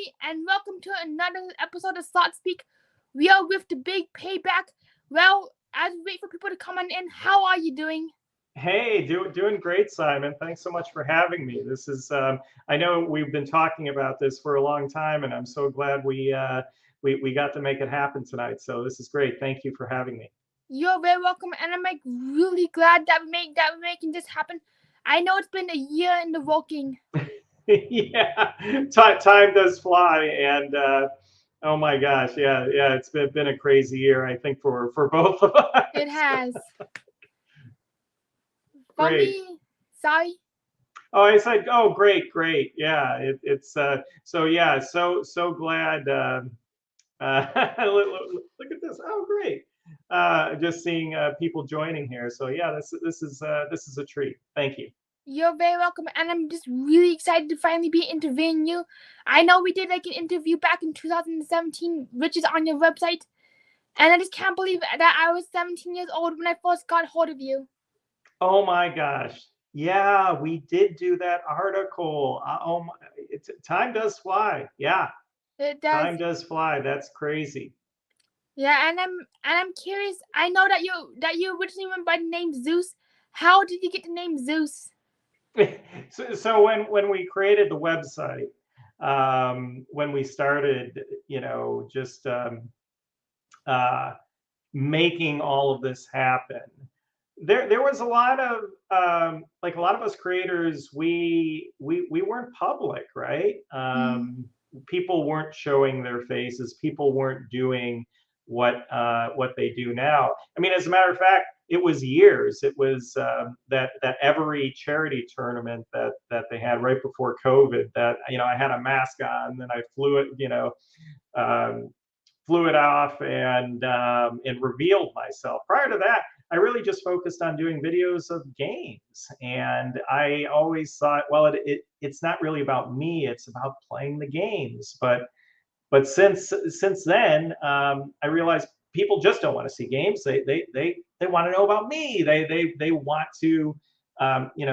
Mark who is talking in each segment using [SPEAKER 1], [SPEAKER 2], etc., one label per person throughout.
[SPEAKER 1] everybody, and welcome to another episode of Slot Speak. We are with the Big Payback. Well, as we wait for people to come on in, how are you doing?
[SPEAKER 2] Hey, doing great, Simon. Thanks so much for having me. This is, I know we've been talking about this for a long time, and I'm so glad we got to make it happen tonight. So this is great. Thank you for having me.
[SPEAKER 1] You're very welcome, and I'm really glad that we're making this happen. I know it's been a year in the working.
[SPEAKER 2] Yeah, time does fly, and oh my gosh, yeah, it's been a crazy year. I think for both of
[SPEAKER 1] It
[SPEAKER 2] us.
[SPEAKER 1] has. For
[SPEAKER 2] Great.
[SPEAKER 1] me, sorry.
[SPEAKER 2] Oh, I said, oh, great. Yeah, it's so yeah, so glad. Look at this. Oh, great. Just seeing people joining here. So yeah, this is a treat. Thank you.
[SPEAKER 1] You're very welcome, and I'm just really excited to finally be interviewing you. I know we did an interview back in 2017, which is on your website, and I just can't believe that I was 17 years old when I first got hold of you.
[SPEAKER 2] Oh my gosh. Yeah, we did do that article. Time does fly. Yeah,
[SPEAKER 1] It does.
[SPEAKER 2] time does fly. That's crazy.
[SPEAKER 1] Yeah, and I'm curious. I know that you originally went by the name Zeus. How did you get the name Zeus?
[SPEAKER 2] So when we created the website, when we started, just uh, making all of this happen, there was a lot of like a lot of us creators, we weren't public, right? People weren't showing their faces. People weren't doing what they do now. I mean, as a matter of fact, it was years. It was that every charity tournament that they had right before COVID. That I had a mask on, and I flew it. Um, Flew it off and revealed myself. Prior to that, I really just focused on doing videos of games, and I always thought, well, it's not really about me; it's about playing the games. But since then, I realized people just don't want to see games. They want to know about me. They want to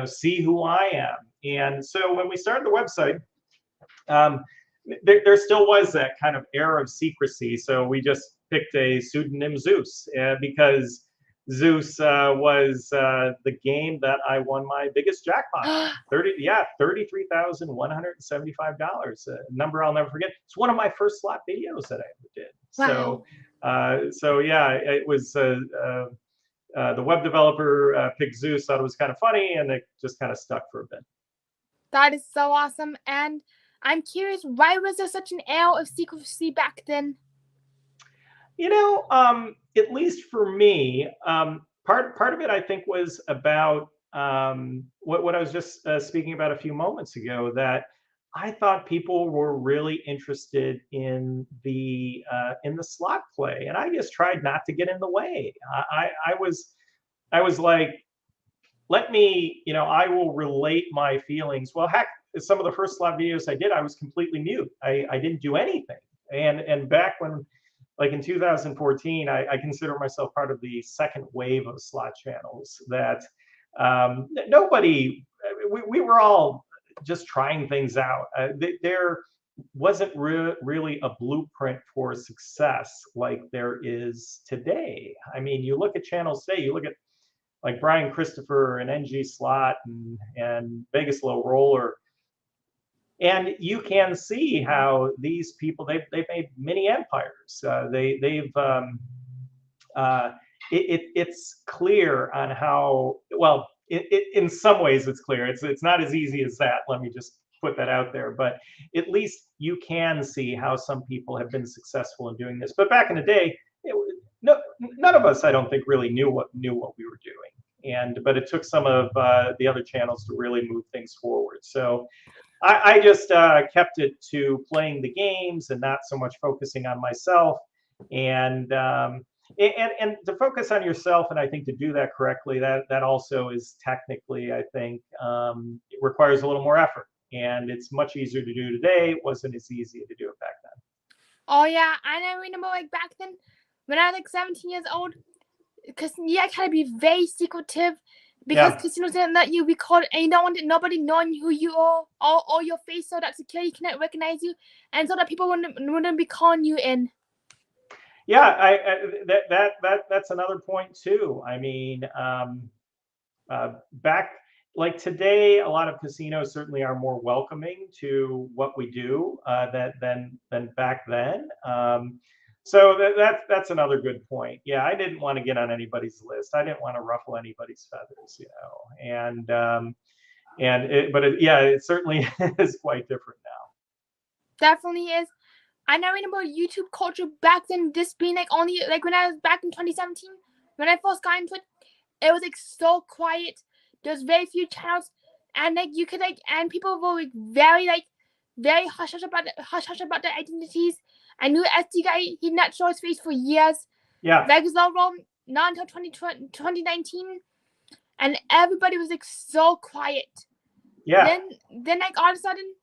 [SPEAKER 2] see who I am. And so when we started the website, um, there still was that kind of air of secrecy. So we just picked a pseudonym Zeus because Zeus was the game that I won my biggest jackpot on. $33,175, a number I'll never forget. It's one of my first slot videos that I ever did.
[SPEAKER 1] Wow,
[SPEAKER 2] So yeah, it was the web developer picked Zeus, thought it was kind of funny, and it just kind of stuck for a bit.
[SPEAKER 1] that is so awesome. And I'm curious, why was there such an air of secrecy back then?
[SPEAKER 2] At least for me, part of it I think was about what I was just speaking about a few moments ago. That I thought people were really interested in the slot play, and I just tried not to get in the way. I was like, let me, I will relate my feelings. Well, heck, some of the first slot videos I did, I was completely mute. I didn't do anything. And back when, like in 2014, I consider myself part of the second wave of slot channels that nobody, we were all just trying things out. There wasn't really a blueprint for success like there is today. I mean, you look at channels today, you look at like Brian Christopher and NG Slot and Vegas Low Roller, and you can see how these people they've made many empires. They've it's clear on how well in some ways it's clear. It's not as easy as that. Let me just put that out there, but at least you can see how some people have been successful in doing this. But back in the day, no, none of us, I don't think, really knew what we were doing. But it took some of the other channels to really move things forward. So I just kept it to playing the games and not so much focusing on myself. And and to focus on yourself, and I think to do that correctly, that also is technically, I think, it requires a little more effort. And it's much easier to do today. It wasn't as easy to do it back then.
[SPEAKER 1] Oh yeah, and I remember back then when I was 17 years old, because I had to be very secretive, because casinos didn't let you record, and you don't want nobody knowing who you are or your face, so that security cannot recognize you, and so that people wouldn't be calling you in.
[SPEAKER 2] Yeah, that's another point too. I mean, back like today, a lot of casinos certainly are more welcoming to what we do than back then. So that's another good point. Yeah, I didn't want to get on anybody's list. I didn't want to ruffle anybody's feathers, you know. Yeah, it certainly is quite different now.
[SPEAKER 1] Definitely is. I never remember YouTube culture back then. This being like only like when I was back in 2017, when I first got into it, it was like so quiet. There's very few channels, and like you could like, and people were like very hush hush about their identities. I knew SD guy, he did not show his face for years.
[SPEAKER 2] Yeah.
[SPEAKER 1] Vegas Low Roll, not until 2019, and everybody was like so quiet.
[SPEAKER 2] Yeah.
[SPEAKER 1] Then like all of a sudden,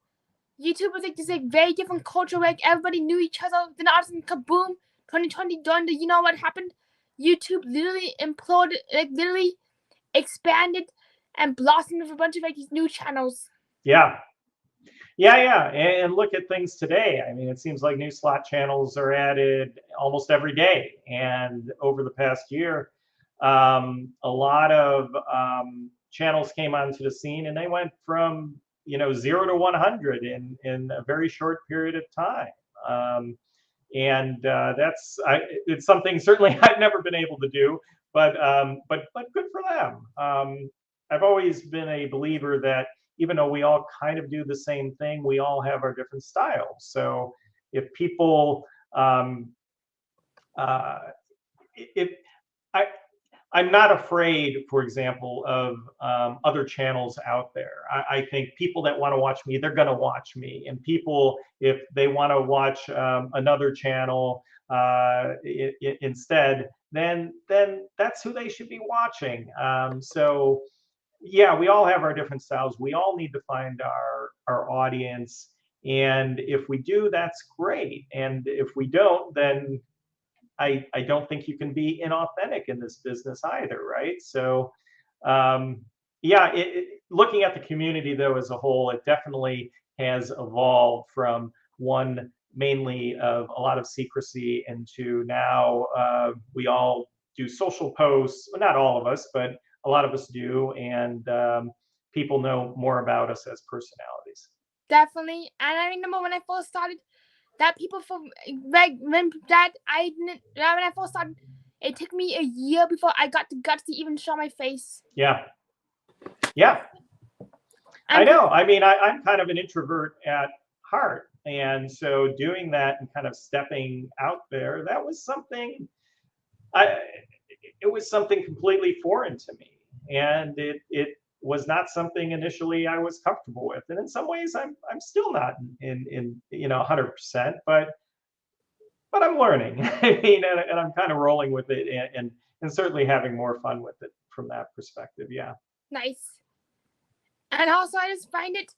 [SPEAKER 1] YouTube was like this like very different culture where like, everybody knew each other. Then all of a sudden, kaboom! 2020 done. You know what happened? YouTube literally imploded, like literally expanded and blossomed with a bunch of like these new channels.
[SPEAKER 2] Yeah. Yeah. And look at things today. I mean, it seems like new slot channels are added almost every day. And over the past year, a lot of channels came onto the scene, and they went from 0 to 100 in a very short period of time. It's something certainly I've never been able to do, but good for them. I've always been a believer that even though we all kind of do the same thing, we all have our different styles. So if people, if I'm not afraid, for example, of other channels out there. I think people that want to watch me, they're going to watch me. And people, if they want to watch another channel instead, then that's who they should be watching. So yeah, we all have our different styles. We all need to find our audience. And if we do, that's great. And if we don't, then I don't think you can be inauthentic in this business either, right? So, yeah, looking at the community though as a whole, it definitely has evolved from one mainly of a lot of secrecy into now we all do social posts. Well, not all of us, but a lot of us do, and people know more about us as personalities.
[SPEAKER 1] Definitely, and I remember when I first started, that people from like when I first started, it took me a year before I got the guts to even show my face.
[SPEAKER 2] Yeah. I know. I mean, I'm kind of an introvert at heart, and so doing that and kind of stepping out there, that was something. It was something completely foreign to me, and it was not something initially I was comfortable with, and in some ways I'm still not in 100%, but I'm learning. I mean, and I'm kind of rolling with it, and certainly having more fun with it from that perspective. Yeah.
[SPEAKER 1] Nice. And also, I just find it.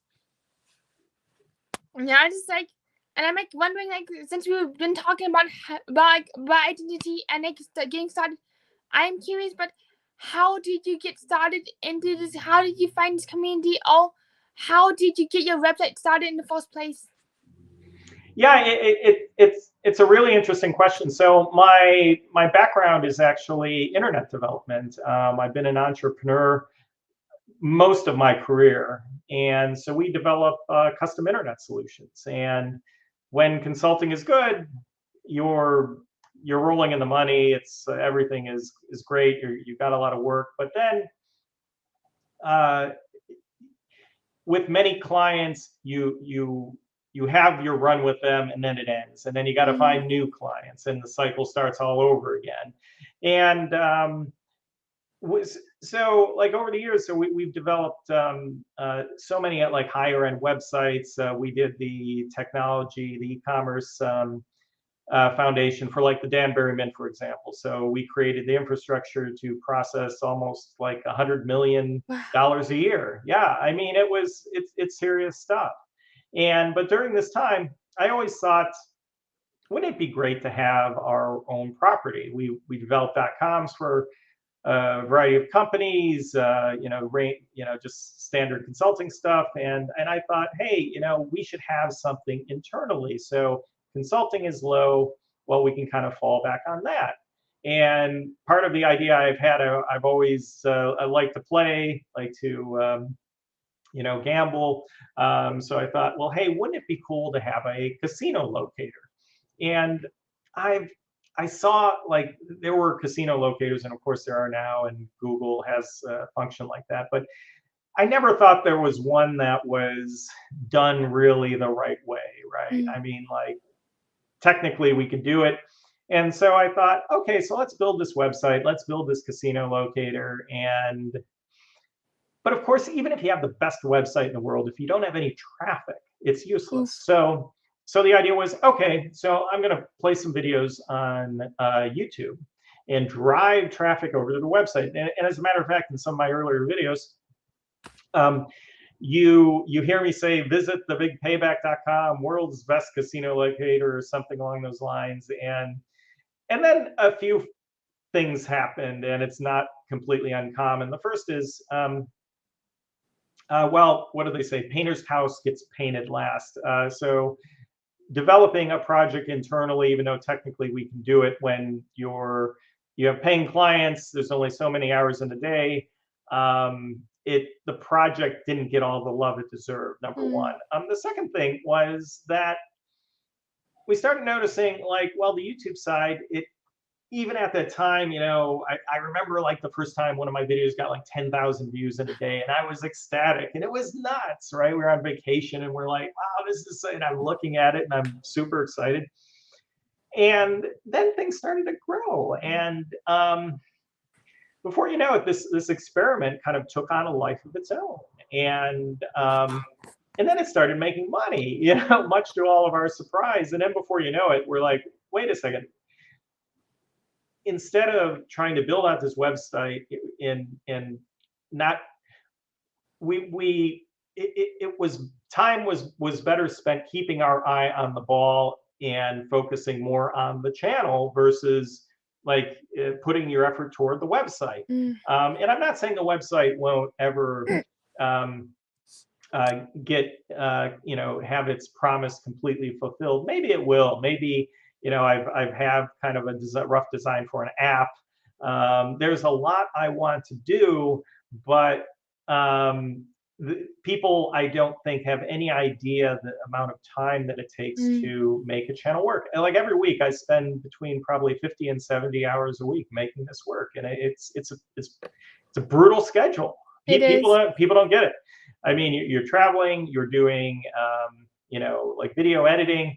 [SPEAKER 1] Yeah, I just like, and I'm like wondering, like, since we've been talking about identity and like getting started, I'm curious, but how did you get started into this? How did you find this community? Oh, how did you get your website started in the first place?
[SPEAKER 2] Yeah, it's a really interesting question. So my background is actually internet development. I've been an entrepreneur most of my career, and so we develop custom internet solutions. And when consulting is good, you're rolling in the money. It's everything is great. You've got a lot of work, but then with many clients, you have your run with them, and then it ends, and then you got to find new clients, and the cycle starts all over again. And so like over the years, so we've developed so many like higher end websites. We did the technology, the e-commerce foundation for like the Danbury Mint, for example. So we created the infrastructure to process almost like $100 million a year. Yeah, I mean, it's serious stuff. But during this time, I always thought, wouldn't it be great to have our own property? We developed .coms for a variety of companies, just standard consulting stuff. And I thought, hey, we should have something internally. So consulting is low. Well, we can kind of fall back on that. And part of the idea I've had, I've always, I like to play, like to, gamble. So I thought, well, hey, wouldn't it be cool to have a casino locator? And I saw like there were casino locators, and of course there are now, and Google has a function like that. But I never thought there was one that was done really the right way, right? I mean, like technically we could do it. And so I thought, okay, so let's build this website, let's build this casino locator. But of course, even if you have the best website in the world, if you don't have any traffic, it's useless. So the idea was, okay, so I'm going to play some videos on YouTube and drive traffic over to the website. And as a matter of fact, in some of my earlier videos, you hear me say, visit thebigpayback.com, world's best casino locator, or something along those lines. And then a few things happened, and it's not completely uncommon. The first is, well, what do they say? Painter's house gets painted last. So developing a project internally, even though technically we can do it when you have paying clients, there's only so many hours in the day. The project didn't get all the love it deserved, number one. The second thing was that we started noticing, like, well, the YouTube side, even at that time, I remember like the first time one of my videos got like 10,000 views in a day, and I was ecstatic, and it was nuts, right? We were on vacation, and we're like, wow, this is, and I'm looking at it, and I'm super excited. And then things started to grow, and before you know it, this experiment kind of took on a life of its own, and then it started making money, much to all of our surprise. And then before you know it, we're like, wait a second. Instead of trying to build out this website time was better spent keeping our eye on the ball and focusing more on the channel versus like putting your effort toward the website. And I'm not saying the website won't ever have its promise completely fulfilled. Maybe it will. Maybe I've have kind of a rough design for an app. There's a lot I want to do, but people I don't think have any idea the amount of time that it takes to make a channel work. And like every week, I spend between probably 50 and 70 hours a week making this work, and it's a brutal schedule. People don't get it. I mean, you're traveling, you're doing like video editing.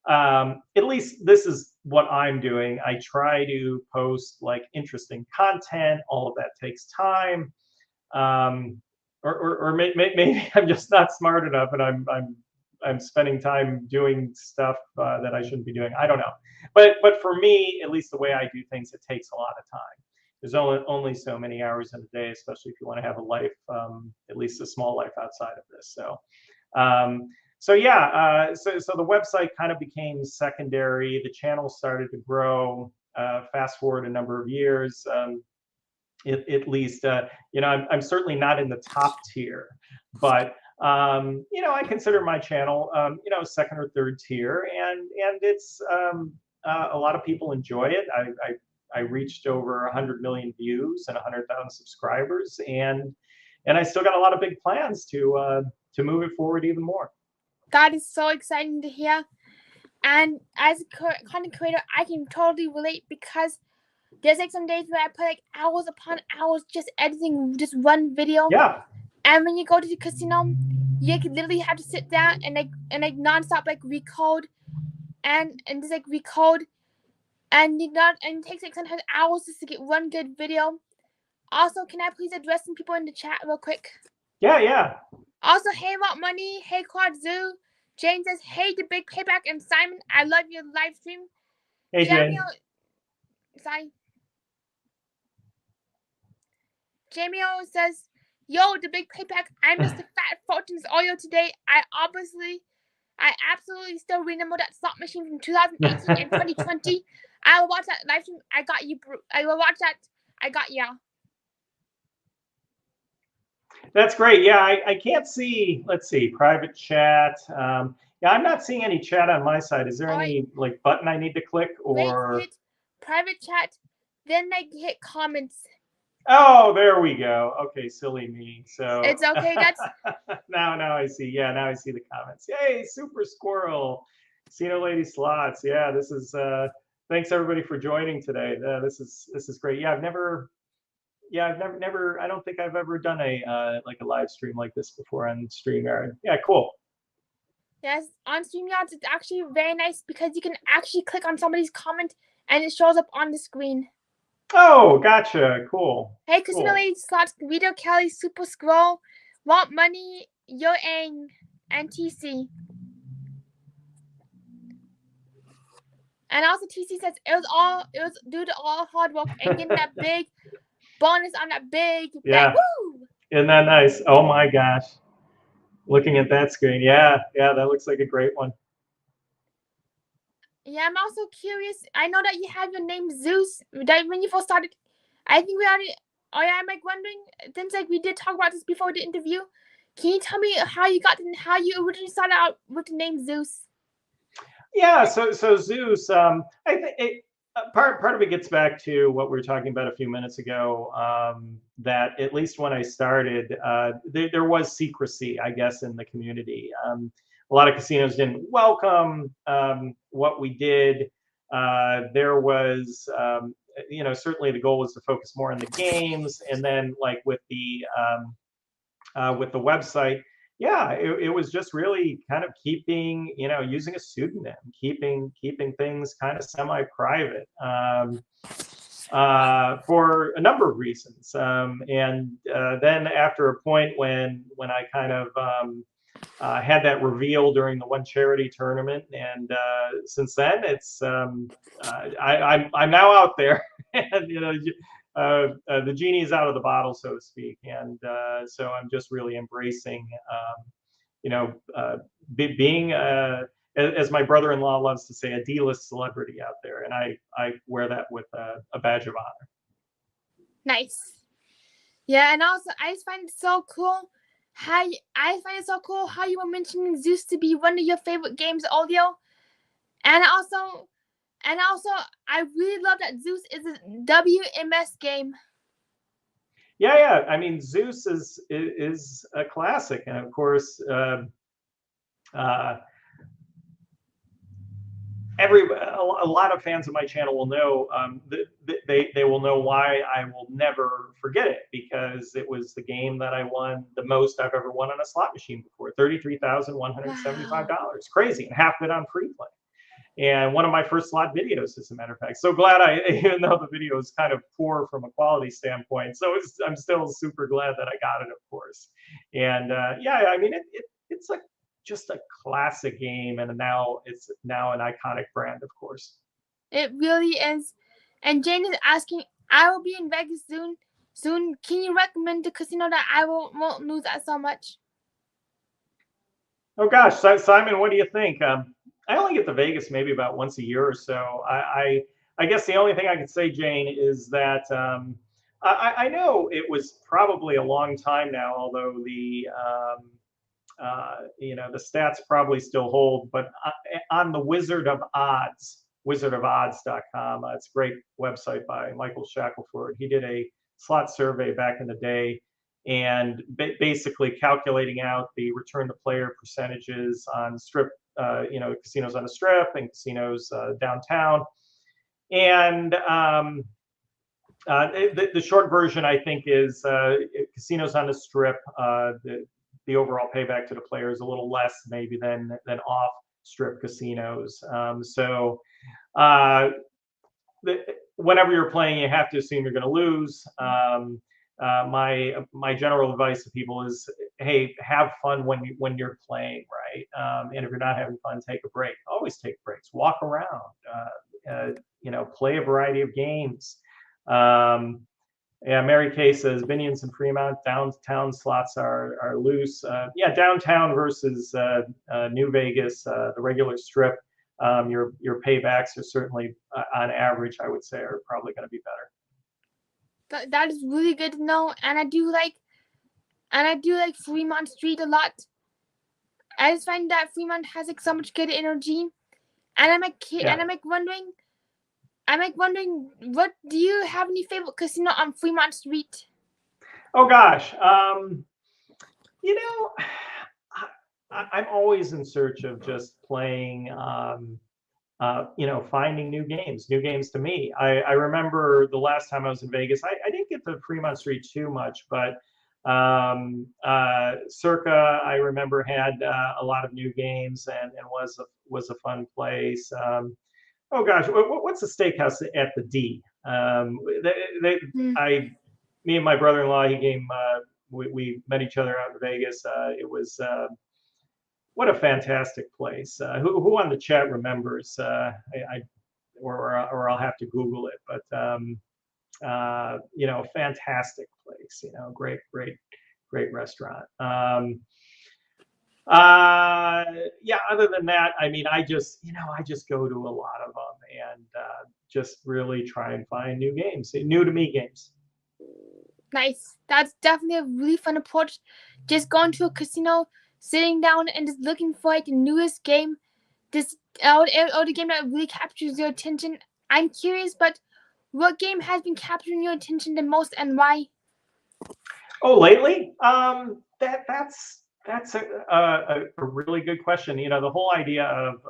[SPEAKER 2] At least this is what I'm doing. I try to post like interesting content. All of that takes time. Or maybe I'm just not smart enough, and I'm spending time doing stuff that I shouldn't be doing. I don't know. But for me, at least the way I do things, it takes a lot of time. There's only so many hours in a day, especially if you want to have a life, at least a small life outside of this. So the website kind of became secondary. The channel started to grow. Fast forward a number of years, at least, I'm certainly not in the top tier, but I consider my channel, second or third tier, and it's a lot of people enjoy it. I reached over 100 million views and 100,000 subscribers, and I still got a lot of big plans to move it forward even more.
[SPEAKER 1] That is so exciting to hear. And as a content creator, I can totally relate, because there's like some days where I put like hours upon hours just editing just one video.
[SPEAKER 2] Yeah.
[SPEAKER 1] And when you go to the casino, you literally have to sit down and nonstop like recode and just like recode, and it takes like sometimes hours just to get one good video. Also, can I please address some people in the chat real quick?
[SPEAKER 2] Yeah.
[SPEAKER 1] Also, hey Rock Money, hey Quad Zoo, Jane says, hey to Big Payback, and Simon, I love your live stream.
[SPEAKER 2] Hey Jane.
[SPEAKER 1] Jamie says, yo, the Big Payback, I missed the Fat Fortunes audio today. I absolutely still remember that slot machine from 2018 and 2020. I will watch that live stream. I got you, bro. I will watch that. I got ya.
[SPEAKER 2] That's great. Yeah, I can't see. Let's see, private chat. Yeah, I'm not seeing any chat on my side. Is there
[SPEAKER 1] All right,
[SPEAKER 2] any like button I need to click
[SPEAKER 1] wait,
[SPEAKER 2] or?
[SPEAKER 1] hit private chat, then like hit comments.
[SPEAKER 2] Oh, there we go. Okay, silly me. So
[SPEAKER 1] It's okay. That's
[SPEAKER 2] now I see. Yeah, now I see the comments. Yay, Super Squirrel, Casino Lady Slots. Yeah, this is. Thanks everybody for joining today. This is great. Yeah, I've never. Yeah, I've never. I don't think I've ever done a like a live stream like this before on StreamYard. Yeah, cool.
[SPEAKER 1] yes. On StreamYards, it's actually very nice because you can actually click on somebody's comment and it shows up on the screen.
[SPEAKER 2] Oh, gotcha. Cool.
[SPEAKER 1] Hey, Casino
[SPEAKER 2] Cool.
[SPEAKER 1] Lady Slots, Vito Kelly, Super Scroll, Want Money, Yo Ang, and TC. And also TC says it was due to all hard work and getting that big bonus on that big
[SPEAKER 2] Yeah.
[SPEAKER 1] bet. Woo!
[SPEAKER 2] Isn't that nice? Oh my gosh. Looking at that screen. Yeah, that looks like a great one.
[SPEAKER 1] Yeah, I'm also curious. I know that you have your name Zeus. That when you first started, I think we already. Oh yeah, I'm like wondering. Since like we did talk about this before the interview, can you tell me how you originally started out with the name Zeus?
[SPEAKER 2] Yeah, so Zeus, I think part of it gets back to what we were talking about a few minutes ago. That at least when I started, there was secrecy, I guess, in the community. A lot of casinos didn't welcome what we did. There was, certainly the goal was to focus more on the games, and then like with the website, yeah, it was just really kind of keeping, using a pseudonym, keeping things kind of semi-private for a number of reasons. And then after a point when I kind of had that reveal during the one charity tournament, and since then it's I'm now out there, and the genie is out of the bottle, so to speak, and so I'm just really embracing, being as my brother-in-law loves to say, a D-list celebrity out there, and I wear that with a badge of honor.
[SPEAKER 1] Nice. Yeah, and also I just find it so cool how you were mentioning Zeus to be one of your favorite games audio, and also I really love that Zeus is a WMS game.
[SPEAKER 2] Yeah. I mean, Zeus is a classic, and of course, a lot of fans of my channel will know, they will know why I will never forget it, because it was the game that I won the most I've ever won on a slot machine before, $33,175.
[SPEAKER 1] Wow.
[SPEAKER 2] Crazy, and half of it on free play. And one of my first slot videos, as a matter of fact. So glad even though the video is kind of poor from a quality standpoint, I'm still super glad that I got it, of course. And yeah, I mean, it's like just a classic game, and now it's now an iconic brand, of course.
[SPEAKER 1] It really is. And Jane is asking, I will be in Vegas soon. Can you recommend the casino that I won't lose at so much?
[SPEAKER 2] Oh gosh, Simon, what do you think? I only get to Vegas maybe about once a year or so. I guess the only thing I can say, Jane, is that I know it was probably a long time now, although the the stats probably still hold. But on the Wizard of Odds, wizardofodds.com, it's a great website by Michael Shackelford. He did a slot survey back in the day, and basically calculating out the return to player percentages on strip, casinos on the strip and casinos downtown. And the short version, I think, is casinos on the strip. The overall payback to the player is a little less maybe than off strip casinos. Whenever you're playing, you have to assume you're going to lose. My general advice to people is, hey, have fun when you're playing, right? And if you're not having fun, take a break. Always take breaks. Walk around. Play a variety of games. Yeah, Mary Kay says Binions and Fremont downtown slots are loose. Yeah, downtown versus New Vegas, the regular strip. Your paybacks are certainly, on average, I would say, are probably going to be better.
[SPEAKER 1] That is really good to know, and I do like. and I do like Fremont Street a lot. I just find that Fremont has like so much good energy, and I'm like wondering, what do you have any favorite casino on Fremont Street?
[SPEAKER 2] Oh gosh, you know, I'm always in search of just playing, you know, finding new games to me. I remember the last time I was in Vegas, I didn't get to Fremont Street too much, but Circa, I remember, had a lot of new games and was a fun place. Oh gosh, what's the steakhouse at the D? Me and my brother-in-law, we met each other out in Vegas. It was what a fantastic place. Who on the chat remembers? Or I'll have to Google it. But you know, fantastic place. You know, great restaurant. Yeah. Other than that, I mean, I just go to a lot of them and just really try and find new games, new to me games.
[SPEAKER 1] Nice. That's definitely a really fun approach. Just going to a casino, sitting down, and just looking for like the newest game, or the game that really captures your attention. I'm curious, but what game has been capturing your attention the most, and why?
[SPEAKER 2] Oh, lately, that's a really good question. You know, the whole idea of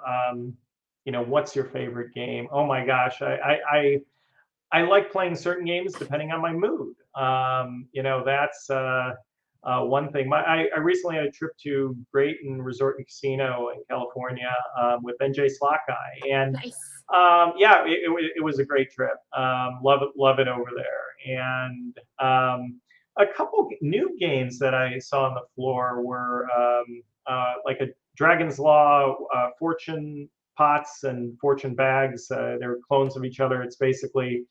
[SPEAKER 2] you know, what's your favorite game? Oh my gosh, I like playing certain games depending on my mood. You know, that's one thing. I recently had a trip to Drayton Resort and Casino in California with NJ Slot Guy, and
[SPEAKER 1] Nice.
[SPEAKER 2] yeah, it was a great trip. Love it over there. And a couple new games that I saw on the floor were like a Dragon's Law, Fortune Pots and Fortune Bags. They're clones of each other. It's basically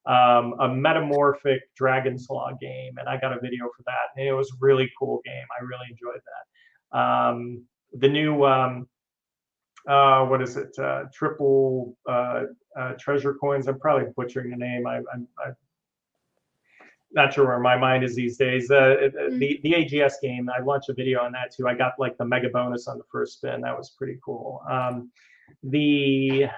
[SPEAKER 2] a metamorphic Dragon's Law game, and I got a video for that. And it was a really cool game. I really enjoyed that. The new what is it? Triple treasure coins. I'm probably butchering the name. I'm not sure where my mind is these days. The AGS game, I launched a video on that too. I got like the mega bonus on the first spin. That was pretty cool. The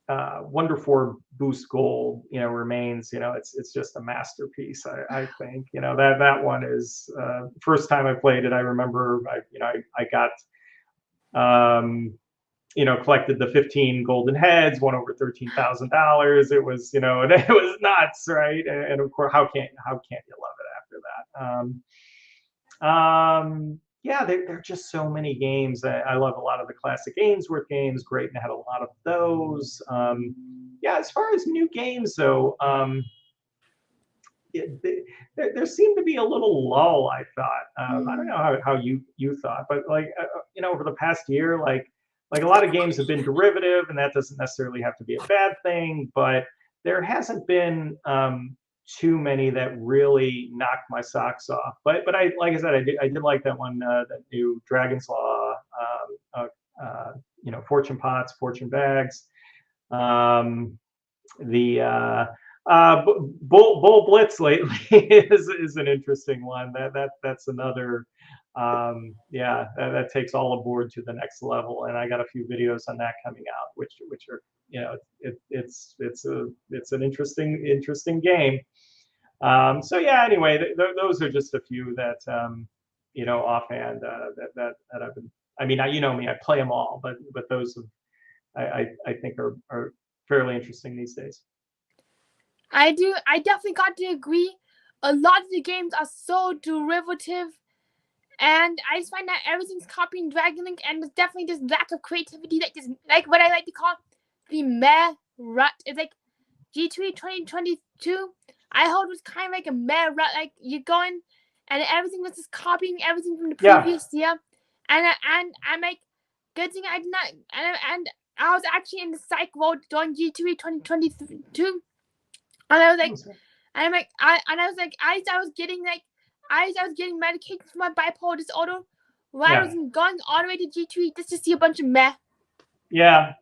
[SPEAKER 2] Wonder 4 Boost Gold, you know, remains, you know, it's just a masterpiece. I think, you know, that one is first time I played it. I remember I got you know, collected the 15 golden heads, won over $13,000. It was, you know, it was nuts, right? And of course, how can't you love it after that? Yeah, there are just so many games. I love a lot of the classic Ainsworth games. Great, and had a lot of those. Yeah, as far as new games, though, there seemed to be a little lull. I thought. I don't know how you thought, but like you know, over the past year, like a lot of games have been derivative, and that doesn't necessarily have to be a bad thing, but there hasn't been too many that really knocked my socks off. But like I said, I did like that one, that new Dragon's Law, you know, Fortune Pots, Fortune Bags, the Bull Blitz lately is an interesting one. That's another. Yeah, that takes all aboard to the next level, and I got a few videos on that coming out, which are, you know, it's an interesting game. So yeah, anyway, those are just a few that you know, offhand, that I've been. I mean, you know me, I play them all, but those I think are fairly interesting these days.
[SPEAKER 1] I definitely got to agree. A lot of the games are so derivative, and I just find that everything's copying Dragon Link, and there's definitely this lack of creativity, like what I like to call the meh rut. It's like G2E 2022. I hold was kind of like a meh rut. Like you're going, and everything was just copying everything from the previous year, and I'm like, good thing I did not, and I was actually in the psych ward during G2E 2022. And I was like, and I'm like, I was getting medication for my bipolar disorder, where I was going all the way to G2E just to see a bunch of meh.
[SPEAKER 2] Yeah.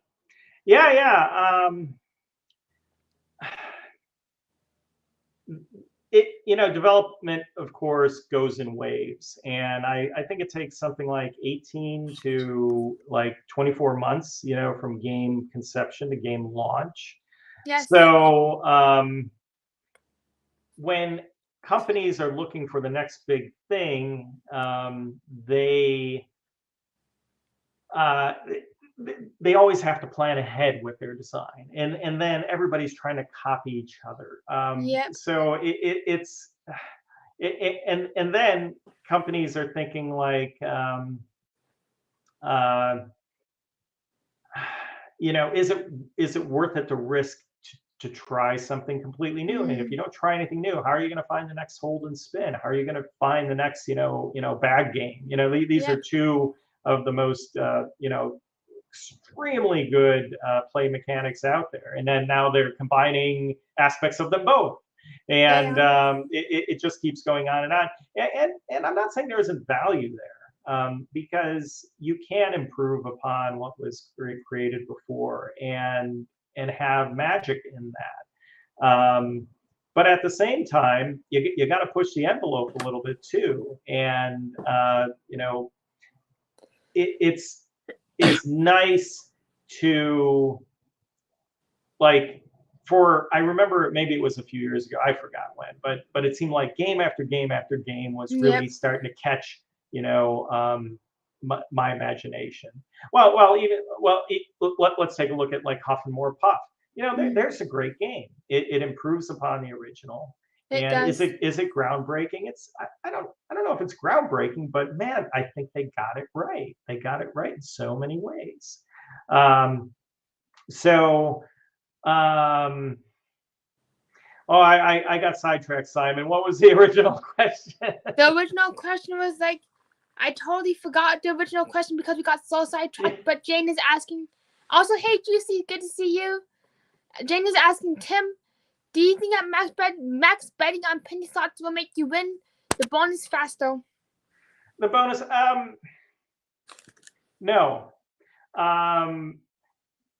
[SPEAKER 2] development, of course, goes in waves, and I think it takes something like 18 to like 24 months, from game conception to game launch.
[SPEAKER 1] Yes.
[SPEAKER 2] So when companies are looking for the next big thing, they always have to plan ahead with their design, and then everybody's trying to copy each other.
[SPEAKER 1] Yep.
[SPEAKER 2] So and then companies are thinking like, is it worth it to risk to try something completely new? And if you don't try anything new, how are you going to find the next hold and spin? How are you going to find the next bag game? These are two of the most extremely good play mechanics out there, and then now they're combining aspects of them both, and it just keeps going on and on. And I'm not saying there isn't value there, because you can improve upon what was created before and have magic in that. But at the same time, you got to push the envelope a little bit too, and it's nice to, like, I remember maybe it was a few years ago, I forgot when, but it seemed like game after game after game was really starting to catch my imagination. Let's take a look at like Huff and More Puff. There's a great game. It improves upon the original. And is it groundbreaking? I don't know if it's groundbreaking, but man, I think they got it right. They got it right in so many ways. I got sidetracked, Simon. What was the original question?
[SPEAKER 1] The original question was like, I totally forgot the original question because we got so sidetracked. But Jane is asking, also, hey Juicy, good to see you. Jane is asking, Tim, do you think that max betting on penny slots will make you win the bonus faster?
[SPEAKER 2] The bonus, no.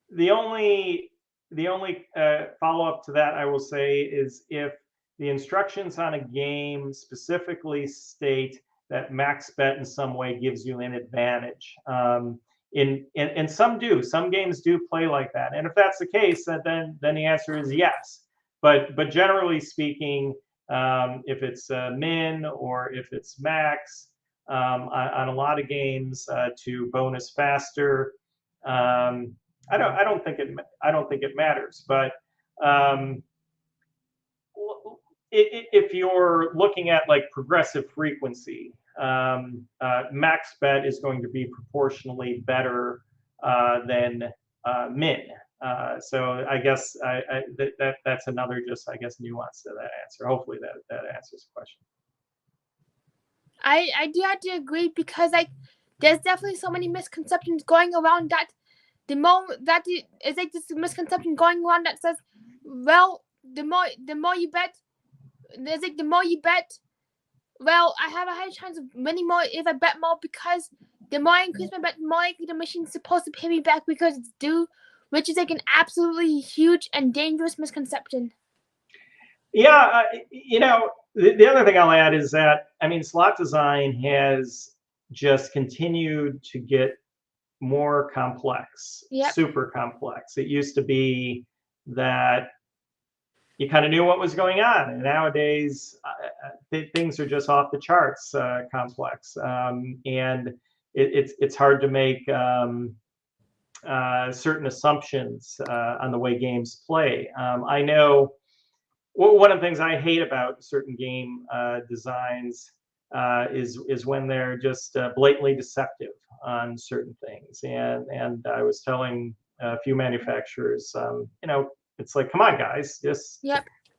[SPEAKER 2] The only follow-up to that I will say is if the instructions on a game specifically state that max bet in some way gives you an advantage. And some do. Some games do play like that. And if that's the case, then the answer is yes. But generally speaking, if it's min or if it's max, on a lot of games to bonus faster, I don't think it matters. But if you're looking at like progressive frequency, max bet is going to be proportionally better than min. So I guess that's another nuance to that answer. Hopefully that answers the question.
[SPEAKER 1] I do have to agree because like there's definitely so many misconceptions going around that the more that is like this misconception going around that says, well, the more you bet, there's like the more you bet, well, I have a higher chance of winning more if I bet more because the more I increase my bet, the more likely the machine's supposed to pay me back because it's due, which is like an absolutely huge and dangerous misconception.
[SPEAKER 2] Yeah, the other thing I'll add is that, slot design has just continued to get more complex, super complex. It used to be that you kind of knew what was going on, and nowadays things are just off the charts complex, and it's hard to make certain assumptions on the way games play. I know one of the things I hate about certain game designs is when they're just blatantly deceptive on certain things. And I was telling a few manufacturers, it's like, come on, guys, just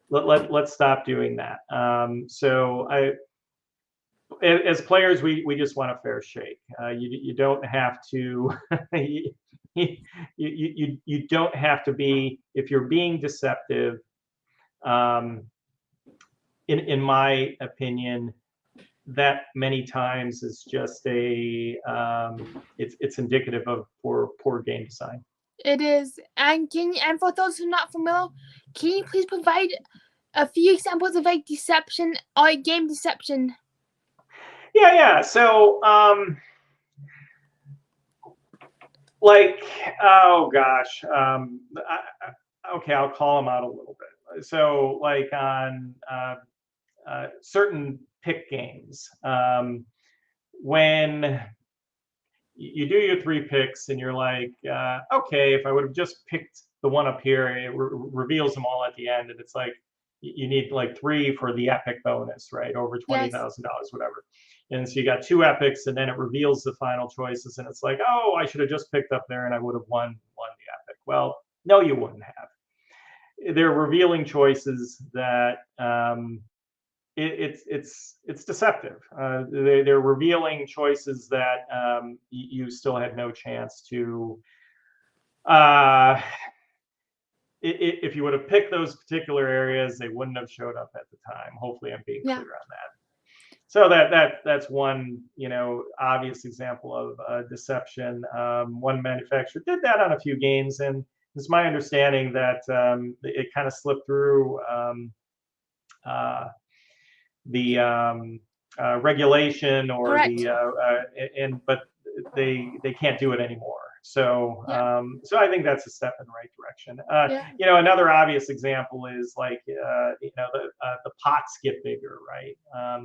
[SPEAKER 2] let's stop doing that. So as players, we just want a fair shake. You don't have to. You don't have to be, if you're being deceptive. In my opinion, that many times is just it's indicative of poor game design.
[SPEAKER 1] It is, and for those who are not familiar, can you please provide a few examples of like deception or game deception.
[SPEAKER 2] Yeah. So, like, oh gosh, okay, I'll call them out a little bit. So, like on certain pick games, when you do your 3 picks and you're like, okay, if I would have just picked the one up here, it reveals them all at the end, and it's like you need like 3 for the epic bonus, right? Over $20,000, whatever. And so you got 2 epics, and then it reveals the final choices, and it's like, oh, I should have just picked up there, and I would have won the epic. Well, no, you wouldn't have. They're revealing choices that it's deceptive. They're revealing choices that you still had no chance to. If you would have picked those particular areas, they wouldn't have showed up at the time. Hopefully, I'm being clear on that. So that's one obvious example of deception. One manufacturer did that on a few games, and it's my understanding that it kind of slipped through the regulation or but they can't do it anymore. So so I think that's a step in the right direction. Another obvious example is like the pots get bigger, right?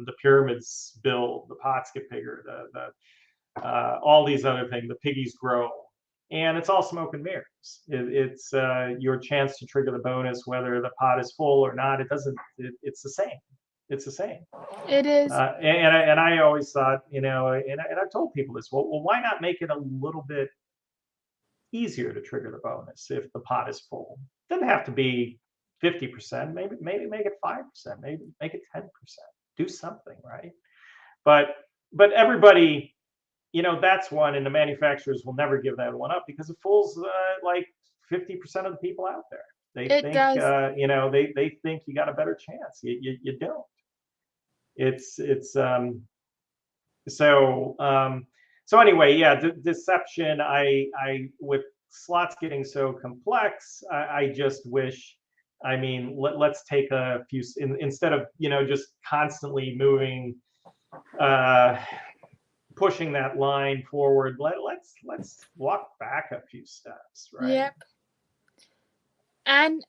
[SPEAKER 2] The pyramids build, the pots get bigger, the all these other things, the piggies grow. And it's all smoke and mirrors. It's your chance to trigger the bonus, whether the pot is full or not. It doesn't. It's the same. It's the same.
[SPEAKER 1] It is.
[SPEAKER 2] And I always thought, and I've told people this. Well, why not make it a little bit easier to trigger the bonus if the pot is full? It doesn't have to be 50%. Maybe make it 5%. Maybe make it 10%. Do something, right? But everybody, that's one, and the manufacturers will never give that one up because it fools like 50% of the people out there. They think they think you got a better chance. You don't. So anyway, deception. I with slots getting so complex, I just wish. I mean, let's take a few instead of just constantly moving, pushing that line forward. Let's walk back a few steps, right?
[SPEAKER 1] Yep. And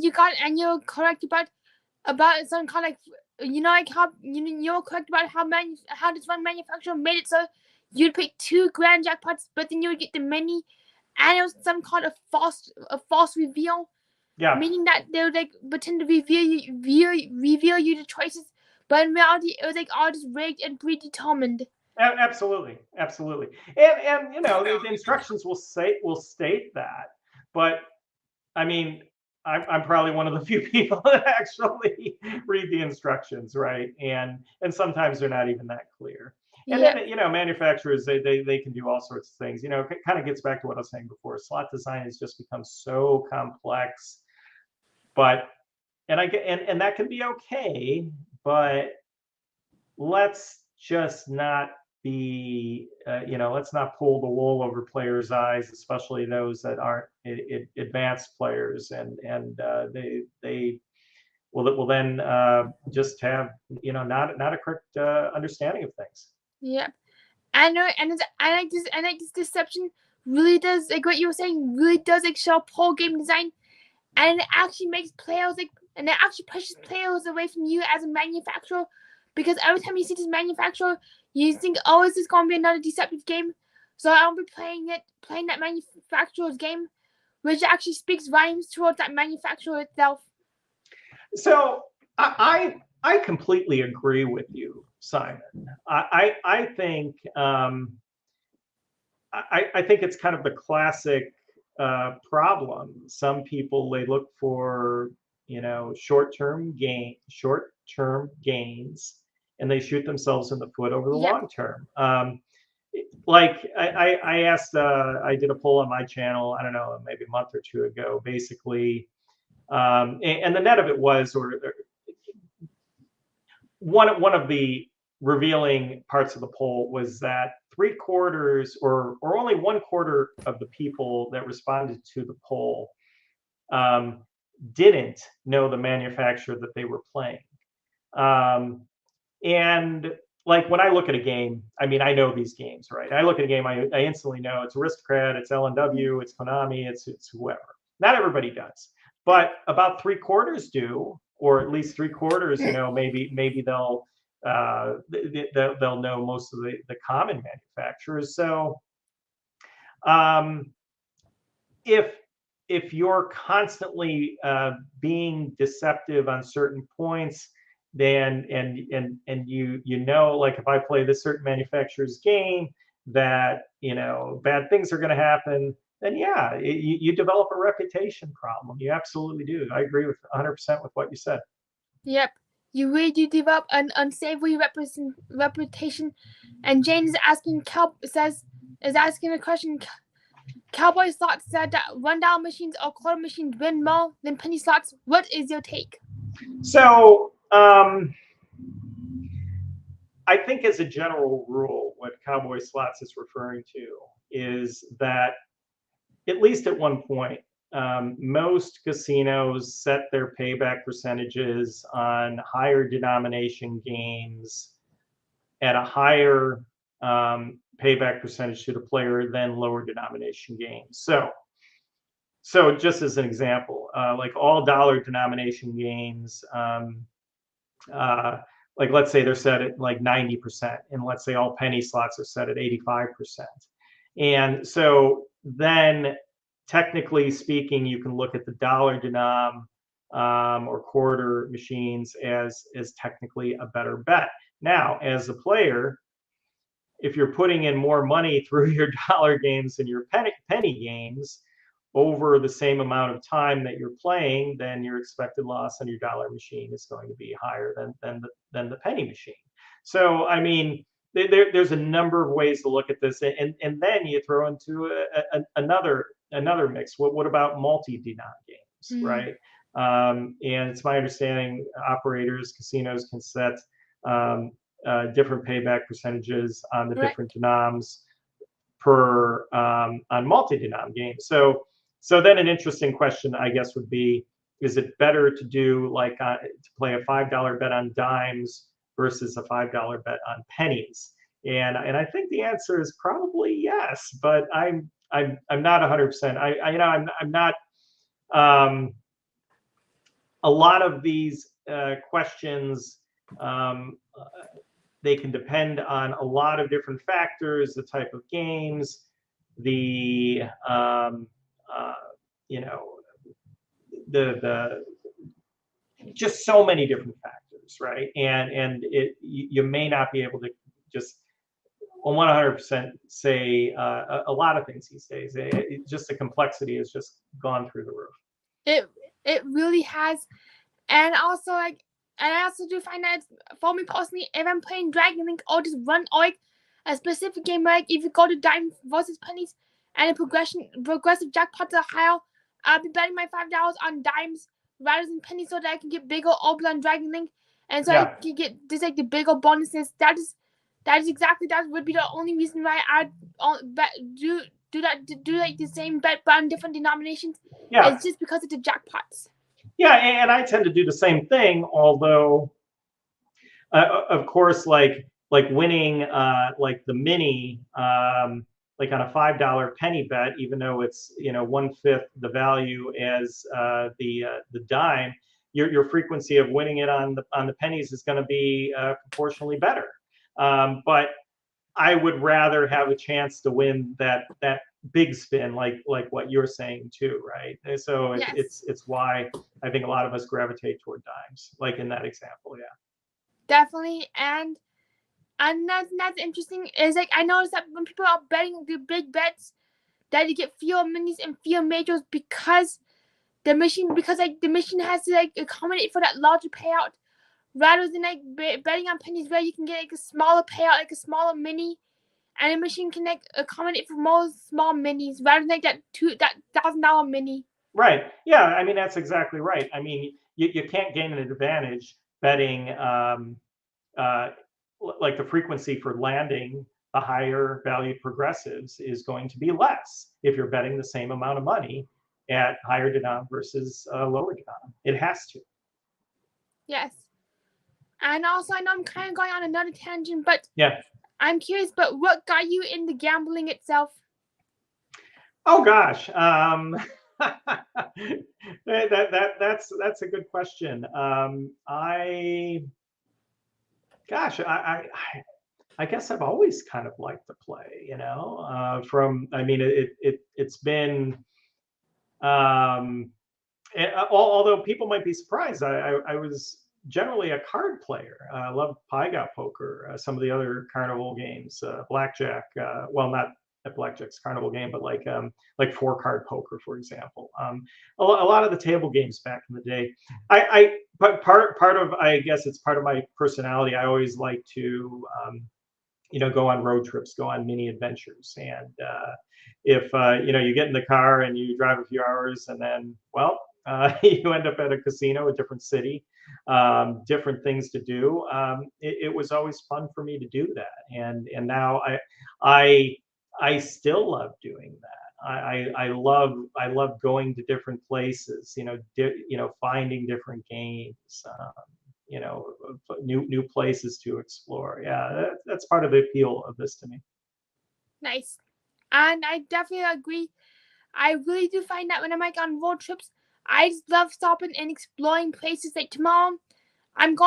[SPEAKER 1] you're correct about some kind of like how you're correct about how this one manufacturer made it so you'd pick 2 grand jackpots, but then you would get the mini, and it was some kind of false reveal.
[SPEAKER 2] Yeah.
[SPEAKER 1] Meaning that they would like pretend to reveal you the choices, but in reality it was like all just rigged and predetermined.
[SPEAKER 2] Absolutely. And the instructions will state that, but I mean, I'm probably one of the few people that actually read the instructions, right? And sometimes they're not even that clear. And then manufacturers they can do all sorts of things. It kind of gets back to what I was saying before. Slot design has just become so complex, but and that can be okay, but let's just not be let's not pull the wool over players' eyes, especially those that aren't advanced players, and they will then just have not a correct understanding of things.
[SPEAKER 1] Yeah, I like this deception really does, like what you were saying, really does like show poor game design, and it actually makes players and it actually pushes players away from you as a manufacturer, because every time you see this manufacturer, you think, oh, is this going to be another deceptive game? So I'll be playing that manufacturer's game, which actually speaks volumes towards that manufacturer itself.
[SPEAKER 2] So I completely agree with you, Simon. I think I think it's kind of the classic problem. Some people, they look for short-term gains, and they shoot themselves in the foot over the long term. Like I asked, I did a poll on my channel, I don't know, maybe a month or 2 ago, basically, and the net of it was, or one of the revealing parts of the poll was that 3/4 or only 1/4 of the people that responded to the poll didn't know the manufacturer that they were playing. And like when I look at a game, I mean, I know these games, right? I look at a game, I instantly know it's Aristocrat, it's LNW, it's Konami, it's whoever. Not everybody does, but about 3/4 do, or at least 3/4. You know, maybe they'll know most of the common manufacturers. So if you're constantly being deceptive on certain points, then and you know, like if I play this certain manufacturer's game, that bad things are going to happen, then yeah, you develop a reputation problem. You absolutely do. I agree with 100% with what you said.
[SPEAKER 1] Yep. You really do develop an unsavory reputation. And Jane is asking a question. Cowboy slots said that $1 machines or quarter machines win more than penny slots. What is your take?
[SPEAKER 2] So I think as a general rule, what Cowboy Slots is referring to is that, at least at one point, most casinos set their payback percentages on higher denomination games at a higher payback percentage to the player than lower denomination games. So just as an example, like all dollar denomination games, like let's say they're set at like 90%, and let's say all penny slots are set at 85%. And so then, technically speaking, you can look at the dollar denom or quarter machines as technically a better bet. Now, as a player, if you're putting in more money through your dollar games and your penny games over the same amount of time that you're playing, then your expected loss on your dollar machine is going to be higher than the penny machine. So, I mean, there's a number of ways to look at this, and then you throw into another mix. What about multi-denom games, right? And it's my understanding operators, casinos can set different payback percentages on the different denoms per on multi-denom games. So then an interesting question, I guess, would be, is it better to do like to play a $5 bet on dimes versus a $5 bet on pennies? And I think the answer is probably yes, but I'm not 100%. I'm not. A lot of these questions, they can depend on a lot of different factors: the type of games, the the just so many different factors, right? And you may not be able to just 100% say a lot of things these days. Just the complexity has just gone through the roof.
[SPEAKER 1] It really has. And also, like, and I also do find that for me personally, if I'm playing Dragon Link or just run or like a specific game, like if you go to dime versus pennies and the progressive jackpots are higher, I'll be betting my $5 on dimes rather than pennies so that I can get bigger orbs on Dragon Link, and so I can get just like the bigger bonuses. That would be the only reason why I'd do like the same bet but on different denominations.
[SPEAKER 2] Yeah,
[SPEAKER 1] it's just because of the jackpots.
[SPEAKER 2] Yeah, and I tend to do the same thing, although, of course, like winning like the mini, like on a $5 penny bet, even though it's 1/5 the value as the dime, your frequency of winning it on the pennies is going to be proportionally better. But I would rather have a chance to win that big spin, like what you're saying too, right? And so it's why I think a lot of us gravitate toward dimes, like in that example. Yeah,
[SPEAKER 1] definitely. And that's interesting is, like, I noticed that when people are betting the big bets, that you get fewer minis and fewer majors because the machine has to like accommodate for that larger payout, rather than like betting on pennies where you can get like a smaller payout, like a smaller mini, and the machine can like accommodate for more small minis rather than like that $1,000 mini.
[SPEAKER 2] Right. Yeah. I mean, that's exactly right. I mean, you can't gain an advantage betting like the frequency for landing the higher valued progressives is going to be less if you're betting the same amount of money at higher denom versus lower denom. It has to.
[SPEAKER 1] Yes. And also, I know I'm kind of going on another tangent, but
[SPEAKER 2] yeah,
[SPEAKER 1] I'm curious, but what got you into gambling itself?
[SPEAKER 2] Oh gosh, that's a good question. I guess I've always kind of liked to play. I mean, it's been. Although people might be surprised, I was generally a card player. I loved Got poker, some of the other carnival games, blackjack. Well, not at blackjack's carnival game, but like 4-card poker, for example. A lot of the table games back in the day. But part of, I guess it's part of my personality. I always like to go on road trips, go on mini adventures. And if you get in the car and you drive a few hours, and then, well, you end up at a casino, a different city, different things to do. It was always fun for me to do that, and now I still love doing that. I love going to different places, finding different games, new places to explore. Yeah, that's part of the appeal of this to me.
[SPEAKER 1] Nice. And I definitely agree. I really do find that when I'm like on road trips, I just love stopping and exploring places. Like tomorrow, since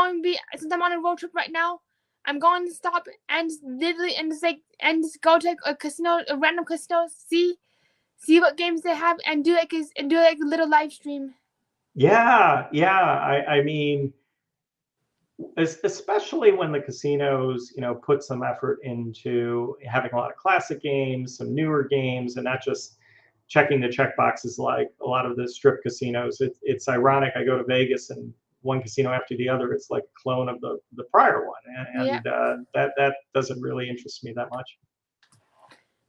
[SPEAKER 1] I'm on a road trip right now, I'm going to stop and just go to a casino, a random casino, see what games they have, and do a little live stream.
[SPEAKER 2] Yeah, I mean, especially when the casinos, put some effort into having a lot of classic games, some newer games, and not just checking the check boxes like a lot of the strip casinos. It's ironic. I go to Vegas, and one casino after the other, it's like a clone of the prior one, and that doesn't really interest me that much.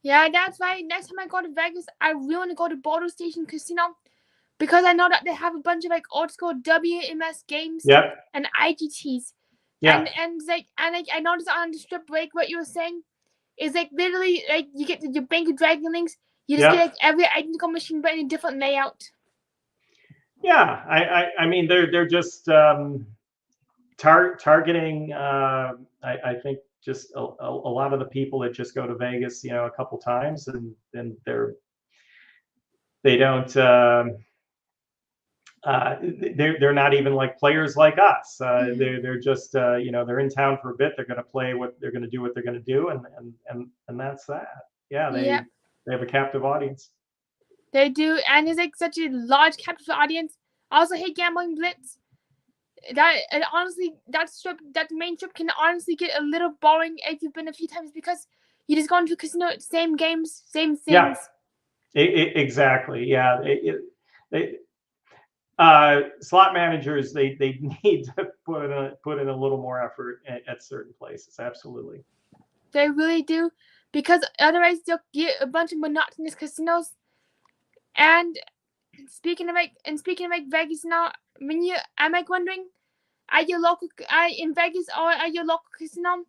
[SPEAKER 1] Yeah, that's why next time I go to Vegas, I really want to go to Boulder Station Casino, because I know that they have a bunch of like old school WMS games
[SPEAKER 2] Yep.
[SPEAKER 1] and IGTs.
[SPEAKER 2] Yeah.
[SPEAKER 1] And I noticed on the strip break what you were saying is like literally like you get your Bank of Dragon links, you just get like every identical machine but in a different layout.
[SPEAKER 2] Yeah, I mean they're just targeting. I think just a lot of the people that just go to Vegas, a couple times, and then they don't. They're not even like players like us. They're just they're in town for a bit. They're going to play what they're going to do, what they're going to do, and that's that. Yeah, they have a captive audience.
[SPEAKER 1] They do, and it's like such a large captive audience. I also hate gambling Blitz. Honestly, that main strip can honestly get a little boring if you've been a few times, because you just go into a casino, same games, same things.
[SPEAKER 2] Yeah, exactly. Yeah, slot managers, they need to put in a little more effort at certain places. Absolutely.
[SPEAKER 1] They really do, because otherwise they'll get a bunch of monotonous casinos. And speaking of Vegas now, I'm like wondering, in Vegas or at your local casino,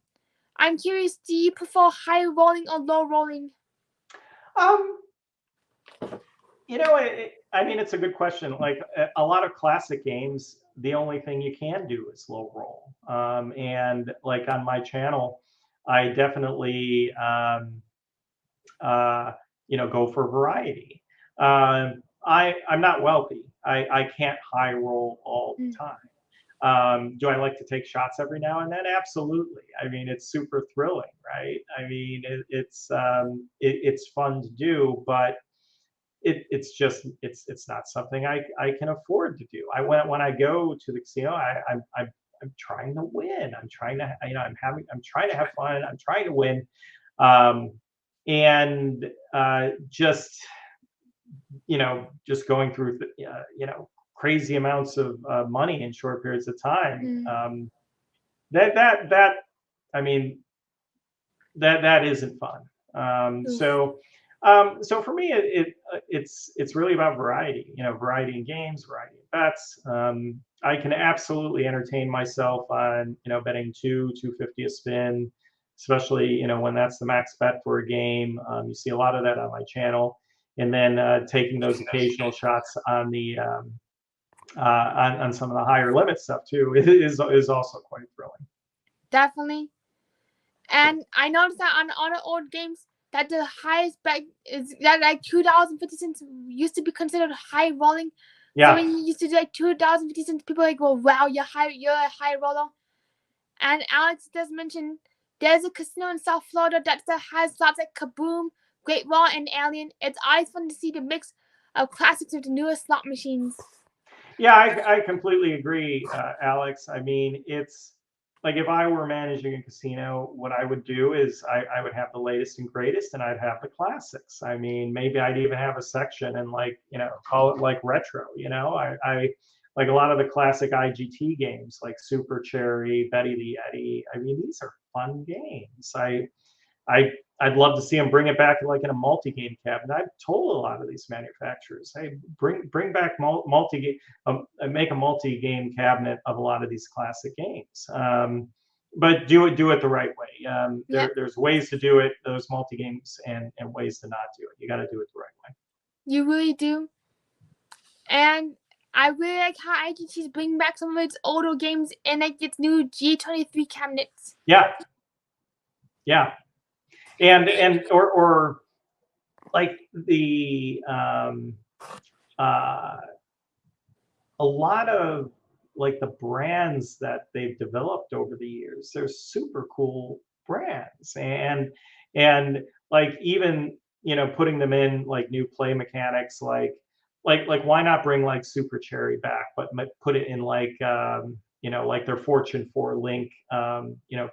[SPEAKER 1] I'm curious, do you prefer high rolling or low rolling?
[SPEAKER 2] I mean, it's a good question. Like a lot of classic games, the only thing you can do is low roll. And like on my channel, I definitely go for variety. I'm not wealthy. I can't high roll all the time. Do I like to take shots every now and then? Absolutely. I mean, it's super thrilling, right? I mean, it's fun to do, but it's not something I can afford to do. When I go to the casino, I'm trying to win. I'm trying to I'm trying to have fun. I'm trying to win, and just going through crazy amounts of money in short periods of time. That I mean that isn't fun. So for me, it's really about variety. Variety in games, variety in bets. I can absolutely entertain myself on betting $2.50 a spin, especially when that's the max bet for a game. You see a lot of that on my channel, and then taking those occasional shots on the on some of the higher limit stuff too is also quite thrilling.
[SPEAKER 1] Definitely. And I noticed that on other old games that the highest bet is that like $2.50 used to be considered high rolling.
[SPEAKER 2] Yeah.
[SPEAKER 1] So when you used to do like $2.50, people like, well, wow, you're a high roller. And Alex does mention there's a casino in South Florida that has slots like Kaboom, Great Wall, and Alien. It's always fun to see the mix of classics with the newest slot machines.
[SPEAKER 2] Yeah, I completely agree, Alex. I mean, it's like if I were managing a casino, what I would do is I would have the latest and greatest, and I'd have the classics. I mean, maybe I'd even have a section and like, call it like retro. I like a lot of the classic IGT games like Super Cherry, Betty the Yeti. I mean, these are fun games. I'd love to see them bring it back like in a multi-game cabinet. I've told a lot of these manufacturers, hey, bring back multi-game, make a multi-game cabinet of a lot of these classic games. But do it the right way. There's ways to do it, those multi-games, and ways to not do it. You got to do it the right way.
[SPEAKER 1] You really do. And I really like how IGT's bringing back some of its older games and like its new G23 cabinets.
[SPEAKER 2] Yeah. Yeah. And or like the a lot of like the brands that they've developed over the years, they're super cool brands, and like even putting them in like new play mechanics, like why not bring like Super Cherry back, but put it in like like their Fortune 4 Link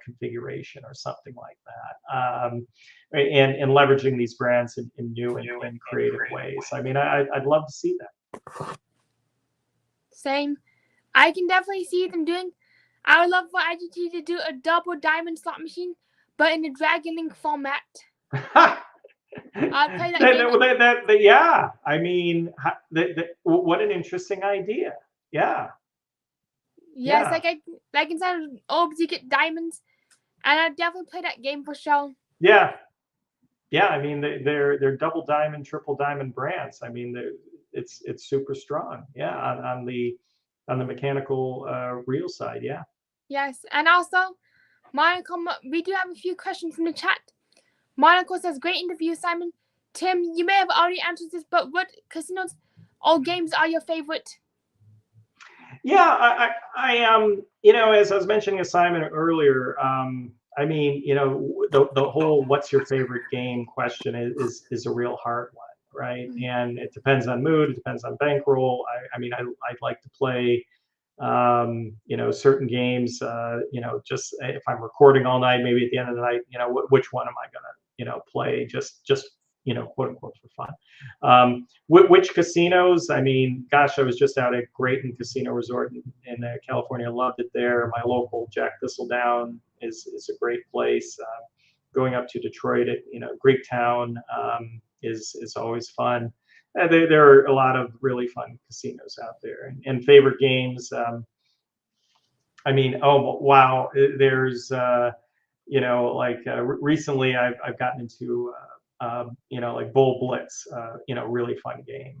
[SPEAKER 2] configuration or something like that, and leveraging these brands in new and creative ways. I mean, I'd love to see that.
[SPEAKER 1] Same. I can definitely see them doing. I would love for IGT to do a double diamond slot machine, but in the Dragon Link format. I'll play that game.
[SPEAKER 2] Yeah, I mean, what an interesting idea. Yeah.
[SPEAKER 1] Yes, like inside of orbs you get diamonds, and I'd definitely play that game for sure.
[SPEAKER 2] Yeah. Yeah, I mean they're double diamond, triple diamond brands. I mean it's super strong. Yeah, on the mechanical reel side. Yeah.
[SPEAKER 1] Yes, and also Monaco, we do have a few questions from the chat. Monaco says, great interview, Simon. Tim, you may have already answered this, but what casinos or games are your favorite?
[SPEAKER 2] Yeah, I as I was mentioning to Simon earlier, I mean, the whole "what's your favorite game" question is a real hard one, right? Mm-hmm. And it depends on mood, it depends on bankroll. I mean, I'd like to play, certain games, just if I'm recording all night, maybe at the end of the night, which one am I gonna, play just quote unquote for fun. Which casinos? I mean, gosh, I was just out at Grayton Casino Resort in California. I loved it there. My local Jack Thistledown is a great place. Going up to Detroit at Greektown is always fun. There are a lot of really fun casinos out there. And favorite games. I mean, oh wow, there's recently I've gotten into like Bull Blitz, really fun game.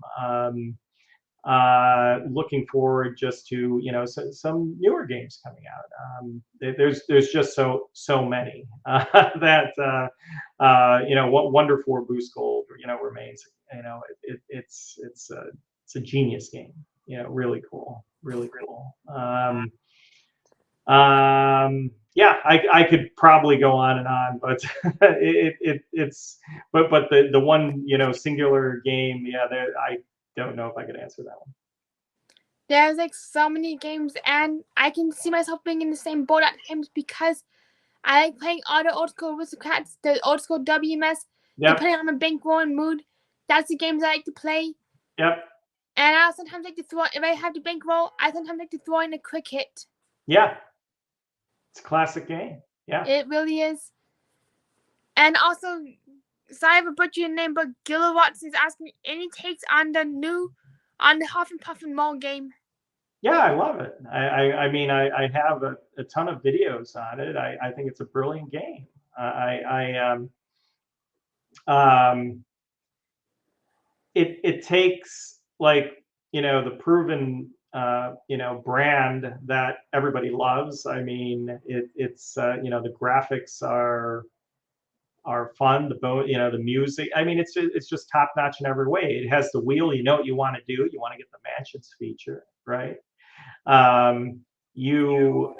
[SPEAKER 2] Looking forward just to some newer games coming out. There's just so many that what Wonder 4 Boost Gold remains. It's a genius game. Really cool, really cool. Yeah, I could probably go on and on, but it's the one singular game. Yeah, I don't know if I could answer that one.
[SPEAKER 1] There's like so many games, and I can see myself being in the same boat at times because I like playing all the old school aristocrats, the old school WMS. Yep. Depending on my bankroll and mood, that's the games I like to play.
[SPEAKER 2] Yep.
[SPEAKER 1] And I sometimes like to throw. If I have the bankroll, I sometimes like to throw in a quick hit.
[SPEAKER 2] Yeah. It's a classic game. Yeah.
[SPEAKER 1] It really is. And also, sorry if I butchered your name, but Gilowatts is asking any takes on the Huff and Puff and Mall game.
[SPEAKER 2] Yeah, I love it. I mean, I have a ton of videos on it. I think it's a brilliant game. it takes like, the proven, brand that everybody loves. I mean, it's the graphics are fun, the music. I mean, it's just top notch in every way. It has the wheel, you know what you want to do. You want to get the mansions feature, right? Um, you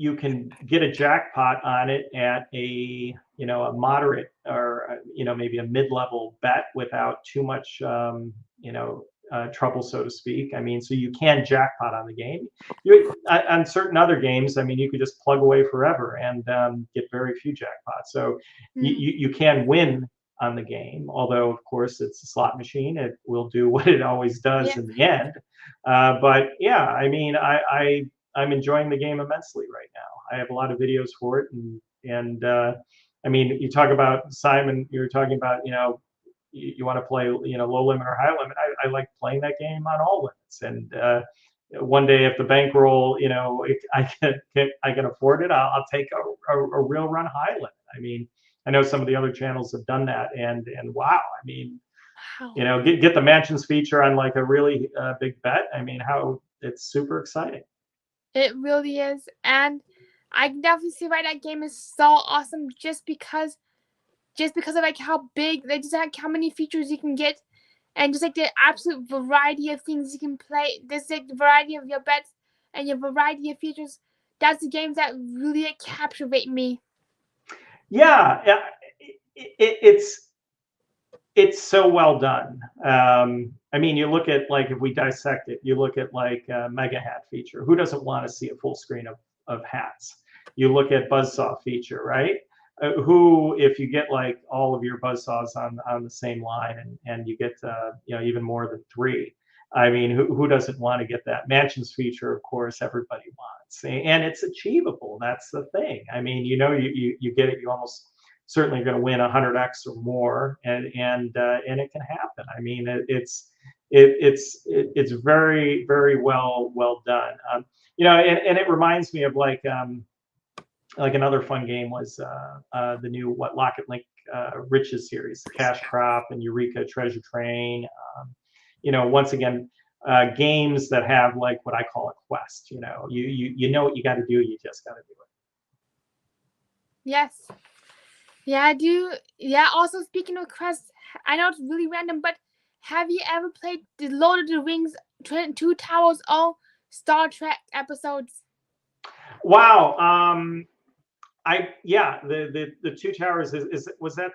[SPEAKER 2] you can get a jackpot on it at a moderate, or maybe a mid-level bet without too much trouble, so to speak. I mean, so you can jackpot on the game. On certain other games, I mean, you could just plug away forever and get very few jackpots. So you can win on the game, although of course it's a slot machine. It will do what it always does in the end. But yeah, I mean, I'm enjoying the game immensely right now. I have a lot of videos for it, and I mean, you talk about Simon. You're talking about, you want to play, low limit or high limit. I like playing that game on all limits. And one day, if the bankroll, I can afford it, I'll take a real run high limit. I mean, I know some of the other channels have done that, and wow, I mean, get the mansions feature on like a really big bet. I mean, how it's super exciting.
[SPEAKER 1] It really is, and I can definitely see why that game is so awesome. Just because of like how big, just like how many features you can get, and just like the absolute variety of things you can play. There's like the variety of your bets and your variety of features. That's the games that really like, captivate me.
[SPEAKER 2] Yeah, it's so well done. I mean, you look at, like, if we dissect it, you look at like Mega Hat feature. Who doesn't want to see a full screen of hats? You look at Buzzsaw feature, right? Who, if you get like all of your buzzsaws on the same line, and you get even more than 3, I mean, who doesn't want to get that mansions feature? Of course, everybody wants, and it's achievable. That's the thing. I mean, you get it, you almost certainly going to win 100x or more, and it can happen. I mean, it's very, very well done. And it reminds me of like another fun game was the new Locket Link Riches series, Cash Crop and Eureka Treasure Train. Once again, games that have like what I call a quest. You know what you got to do. You just got to do it.
[SPEAKER 1] Yes. Yeah, I do. Yeah, also speaking of quests, I know it's really random, but have you ever played the Lord of the Rings Two Towers or Star Trek episodes?
[SPEAKER 2] Wow. The Two Towers was that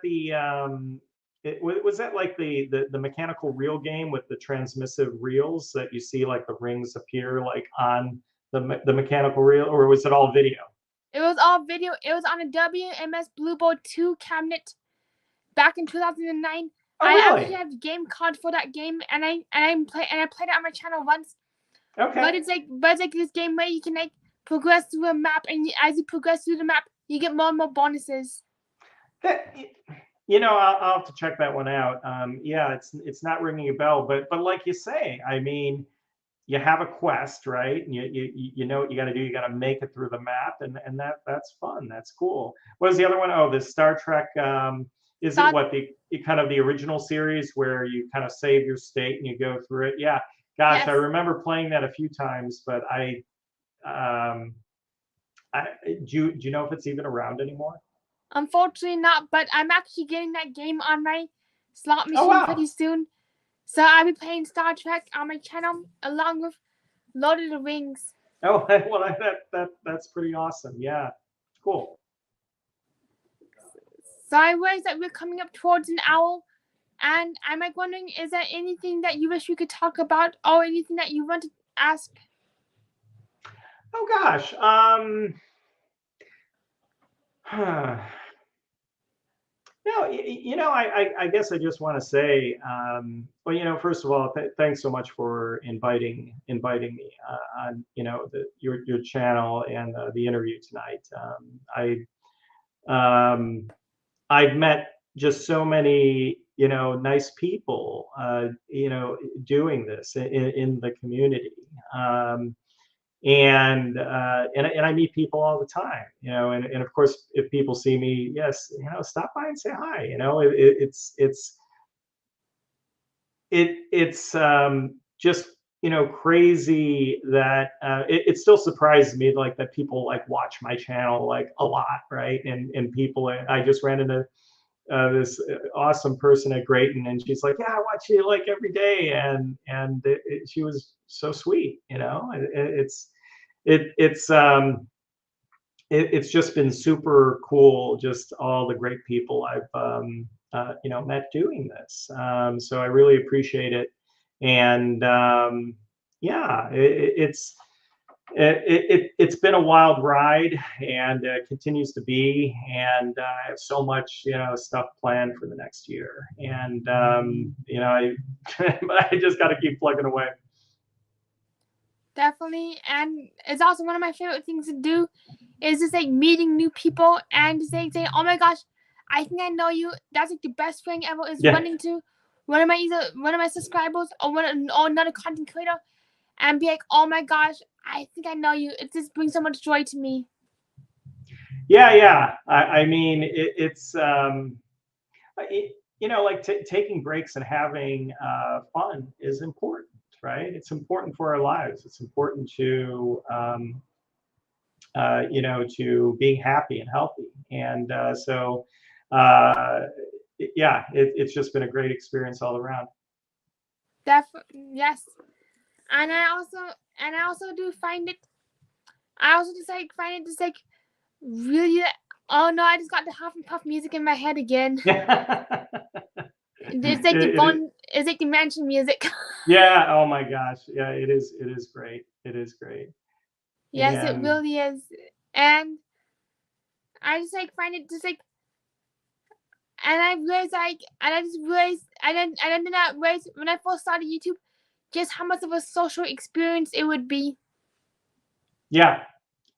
[SPEAKER 2] was that like the mechanical reel game with the transmissive reels that you see, like the rings appear like on the mechanical reel, or was it all video?
[SPEAKER 1] It was all video. It was on a WMS Blueboard 2 cabinet back in 2009.
[SPEAKER 2] Oh,
[SPEAKER 1] I
[SPEAKER 2] really?
[SPEAKER 1] actually have the game card for that game, and I played it on my channel once.
[SPEAKER 2] Okay.
[SPEAKER 1] But it's like this game where you can like progress through a map, and as you progress through the map, you get more and more bonuses.
[SPEAKER 2] I'll have to check that one out. Yeah, it's not ringing a bell, but like you say, I mean, you have a quest, right? And you know what you got to do. You got to make it through the map, and that's fun. That's cool. What was the other one? Oh, the Star Trek. Is it what the kind of the original series where you kind of save your state and you go through it? Yeah. Gosh, yes. I remember playing that a few times, but do you know if it's even around anymore?
[SPEAKER 1] Unfortunately not, but I'm actually getting that game on my slot machine pretty soon. So I'll be playing Star Trek on my channel along with Lord of the Rings.
[SPEAKER 2] Oh, well, that's pretty awesome. Yeah, cool.
[SPEAKER 1] So I realize that we're coming up towards an hour, and I'm like wondering, is there anything that you wish we could talk about, or anything that you want to ask?
[SPEAKER 2] Oh gosh, No, I guess I just want to say, well, first of all, thanks so much for inviting me on, your channel and the interview tonight. I've met just so many, nice people, doing this in the community. And I meet people all the time, and of course, if people see me, yes, stop by and say hi. It's it's just crazy that it still surprises me like that people like watch my channel like a lot, right? And people, I just ran into this awesome person at Grayton, and she's like, yeah, I watch you like every day, and she was so sweet. It's just been super cool, just all the great people I've met doing this. So I really appreciate it, and yeah, it's been a wild ride, and continues to be, and I have so much stuff planned for the next year, and I just got to keep plugging away.
[SPEAKER 1] Definitely, and it's also one of my favorite things to do is just like meeting new people and just like saying, "Oh my gosh, I think I know you." That's like the best feeling ever. Is running to one of my subscribers or another content creator and be like, "Oh my gosh, I think I know you." It just brings so much joy to me.
[SPEAKER 2] Yeah. I mean, it's like taking breaks and having fun is important, right? It's important for our lives. It's important to to being happy and healthy, and yeah, it's just been a great experience all around.
[SPEAKER 1] Yes, and I also do find it. I also just like find it just like really. Oh no! I just got the Huff and Puff music in my head again. It's like it's like the mansion music.
[SPEAKER 2] Yeah. Oh my gosh. Yeah. It is. It is great. It is great.
[SPEAKER 1] Yes, it really is, and I just like find it just like, and I realized like, and I just realized, and I did not realize when I first started YouTube, just how much of a social experience it would be.
[SPEAKER 2] Yeah.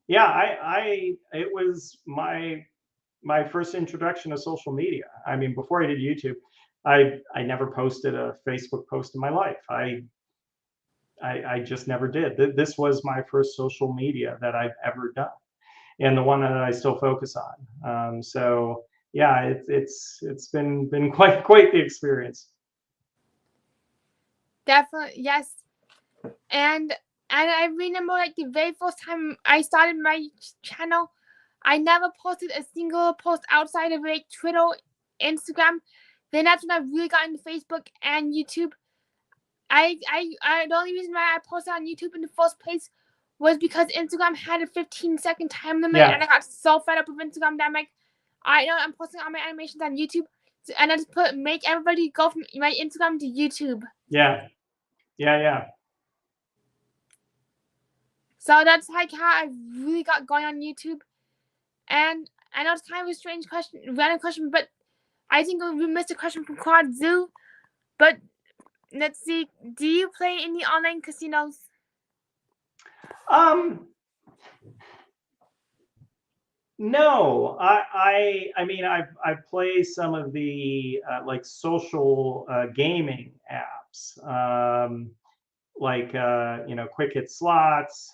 [SPEAKER 2] It was my first introduction to social media. I mean, before I did YouTube, I never posted a Facebook post in my life. I just never did. This was my first social media that I've ever done, and the one that I still focus on. So yeah, it's been quite the experience.
[SPEAKER 1] Definitely, yes, and I remember like the very first time I started my channel, I never posted a single post outside of like Twitter, Instagram. Then that's when I really got into Facebook and YouTube. The only reason why I posted on YouTube in the first place was because Instagram had a 15-second time limit, and I got so fed up with Instagram that I'm like, I know I'm posting all my animations on YouTube, and I just make everybody go from my Instagram to YouTube.
[SPEAKER 2] Yeah.
[SPEAKER 1] So that's like how I really got going on YouTube. And I know it's kind of a strange question, random question, but I think we missed a question from Quad Zoo. But let's see, do you play any online casinos?
[SPEAKER 2] No, I mean, I play some of the like social gaming apps, like Quick Hit Slots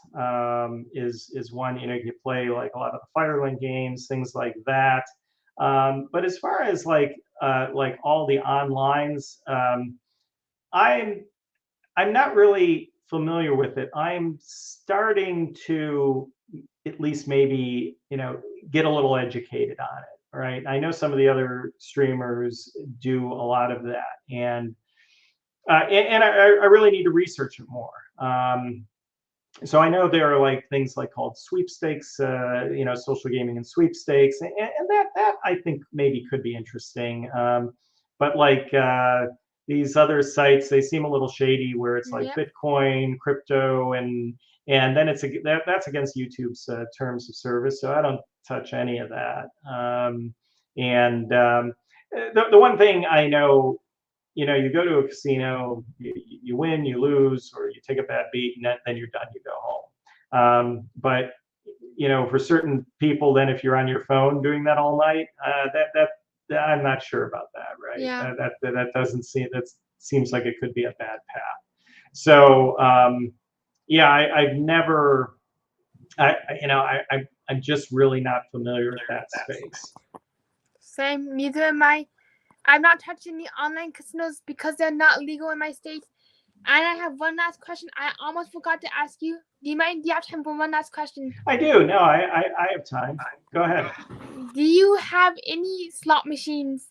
[SPEAKER 2] is one. You play like a lot of the Highrolling games, things like that. But as far as like all the onlines, I'm not really familiar with it. I'm starting to at least maybe get a little educated on it, right? I know some of the other streamers do a lot of that, and I really need to research it more. So I know there are like things like called sweepstakes, social gaming and sweepstakes, and that I think maybe could be interesting. But like these other sites, they seem a little shady, where it's like Bitcoin, crypto, and then that's against YouTube's terms of service. So I don't touch any of that. The one thing I know, you go to a casino, you win, you lose, or you take a bad beat, and then you're done, you go home. But for certain people, then if you're on your phone doing that all night, that I'm not sure about that, right?
[SPEAKER 1] Yeah.
[SPEAKER 2] That doesn't seem, that seems like it could be a bad path. So yeah, I've never, I'm just really not familiar with that space.
[SPEAKER 1] Same, neither am I. I'm not touching the online casinos because they're not legal in my state. And I have one last question. I almost forgot to ask you. Do you have time for one last question?
[SPEAKER 2] I do. No, I have time. Go ahead.
[SPEAKER 1] Do you have any slot machines?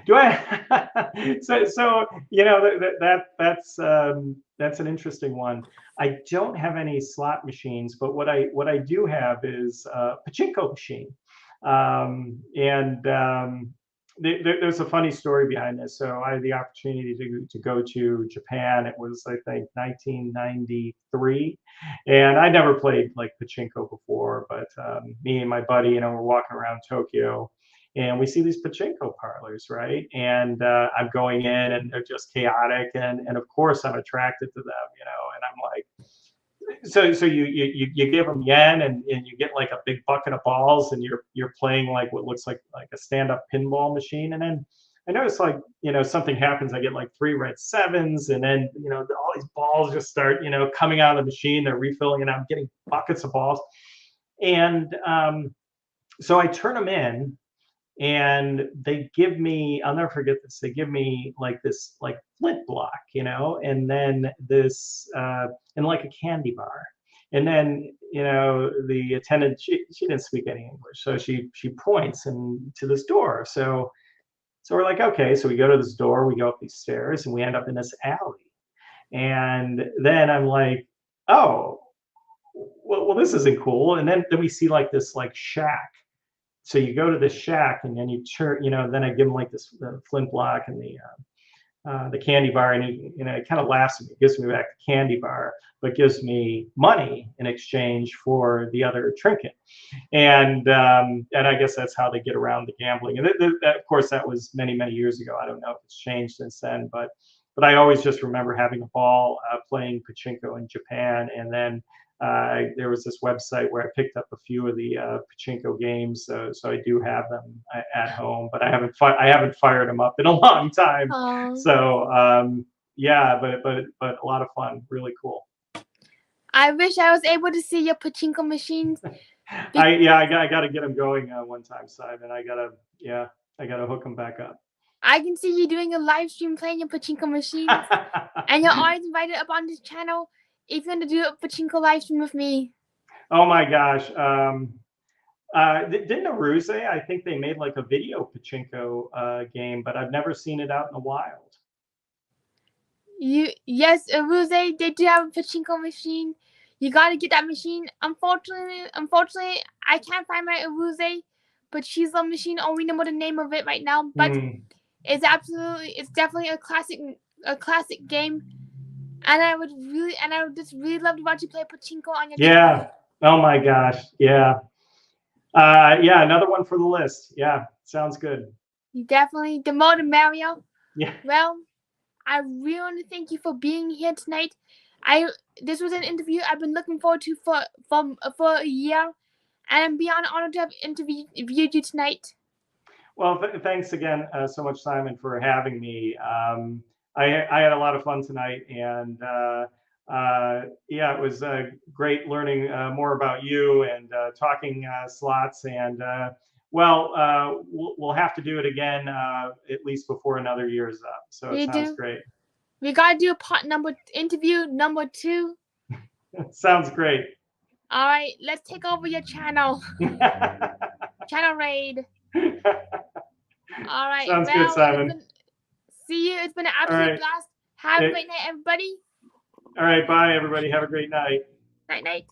[SPEAKER 2] Do I? So you know that's an interesting one. I don't have any slot machines, but what I do have is a pachinko machine, and there's a funny story behind this. So I had the opportunity to go to Japan. It was, I think, 1993, and I never played like pachinko before, but me and my buddy, we're walking around Tokyo, and we see these pachinko parlors, right? And I'm going in, and they're just chaotic, and of course I'm attracted to them, and I'm like, so you give them yen, and you get like a big bucket of balls, and you're playing like what looks like a stand-up pinball machine, and then I notice, like, something happens. I get like 3 red sevens, and then all these balls just start coming out of the machine. They're refilling, and I'm getting buckets of balls, and so I turn them in, and they give me, I'll never forget this, they give me like this like flint block, and then this and like a candy bar, and then the attendant, she didn't speak any English, so she points and to this door. So we're like, okay, so we go to this door, we go up these stairs, and we end up in this alley, and then I'm like, oh, well, this isn't cool. And then we see like this like shack. So you go to the shack, and then you turn, then I give him like this flint block and the candy bar, and he, it kind of laughs at me, gives me back the candy bar, but gives me money in exchange for the other trinket. And I guess that's how they get around the gambling. And of course, that was many, many years ago. I don't know if it's changed since then, but I always just remember having a ball playing pachinko in Japan, and then there was this website where I picked up a few of the pachinko games, so I do have them at home, but I haven't fired them up in a long time. So yeah, but a lot of fun, really cool.
[SPEAKER 1] I wish I was able to see your pachinko machines.
[SPEAKER 2] I got to get them going one time, Simon. I gotta hook them back up.
[SPEAKER 1] I can see you doing a live stream playing your pachinko machines, and you're always invited up on this channel if you want to do a pachinko live stream with me.
[SPEAKER 2] Oh my gosh. Didn't Aruze, I think they made like a video pachinko game, but I've never seen it out in the wild.
[SPEAKER 1] Yes, Aruze, they do have a pachinko machine. You got to get that machine. Unfortunately, I can't find my Aruze, but she's a machine. I only know the name of it right now, but it's definitely a classic game. And I would just really love to watch you play pachinko on your channel.
[SPEAKER 2] Oh my gosh. Yeah. Yeah, another one for the list. Yeah, sounds good.
[SPEAKER 1] Definitely. The more the merrier.
[SPEAKER 2] Yeah.
[SPEAKER 1] Well, I really want to thank you for being here tonight. This was an interview I've been looking forward to for a year, and I'm beyond honored to have interviewed you tonight.
[SPEAKER 2] Well, thanks again so much, Simon, for having me. I had a lot of fun tonight, and yeah, it was great learning more about you and talking slots. And well, we'll have to do it again at least before another year is up. So it sounds great.
[SPEAKER 1] We gotta do interview number 2.
[SPEAKER 2] Sounds great.
[SPEAKER 1] All right, let's take over your channel. Channel raid. All right.
[SPEAKER 2] Sounds good, Simon.
[SPEAKER 1] See you. It's been an absolute blast. Have a great night, everybody.
[SPEAKER 2] All right. Bye, everybody. Have a great night.
[SPEAKER 1] Night.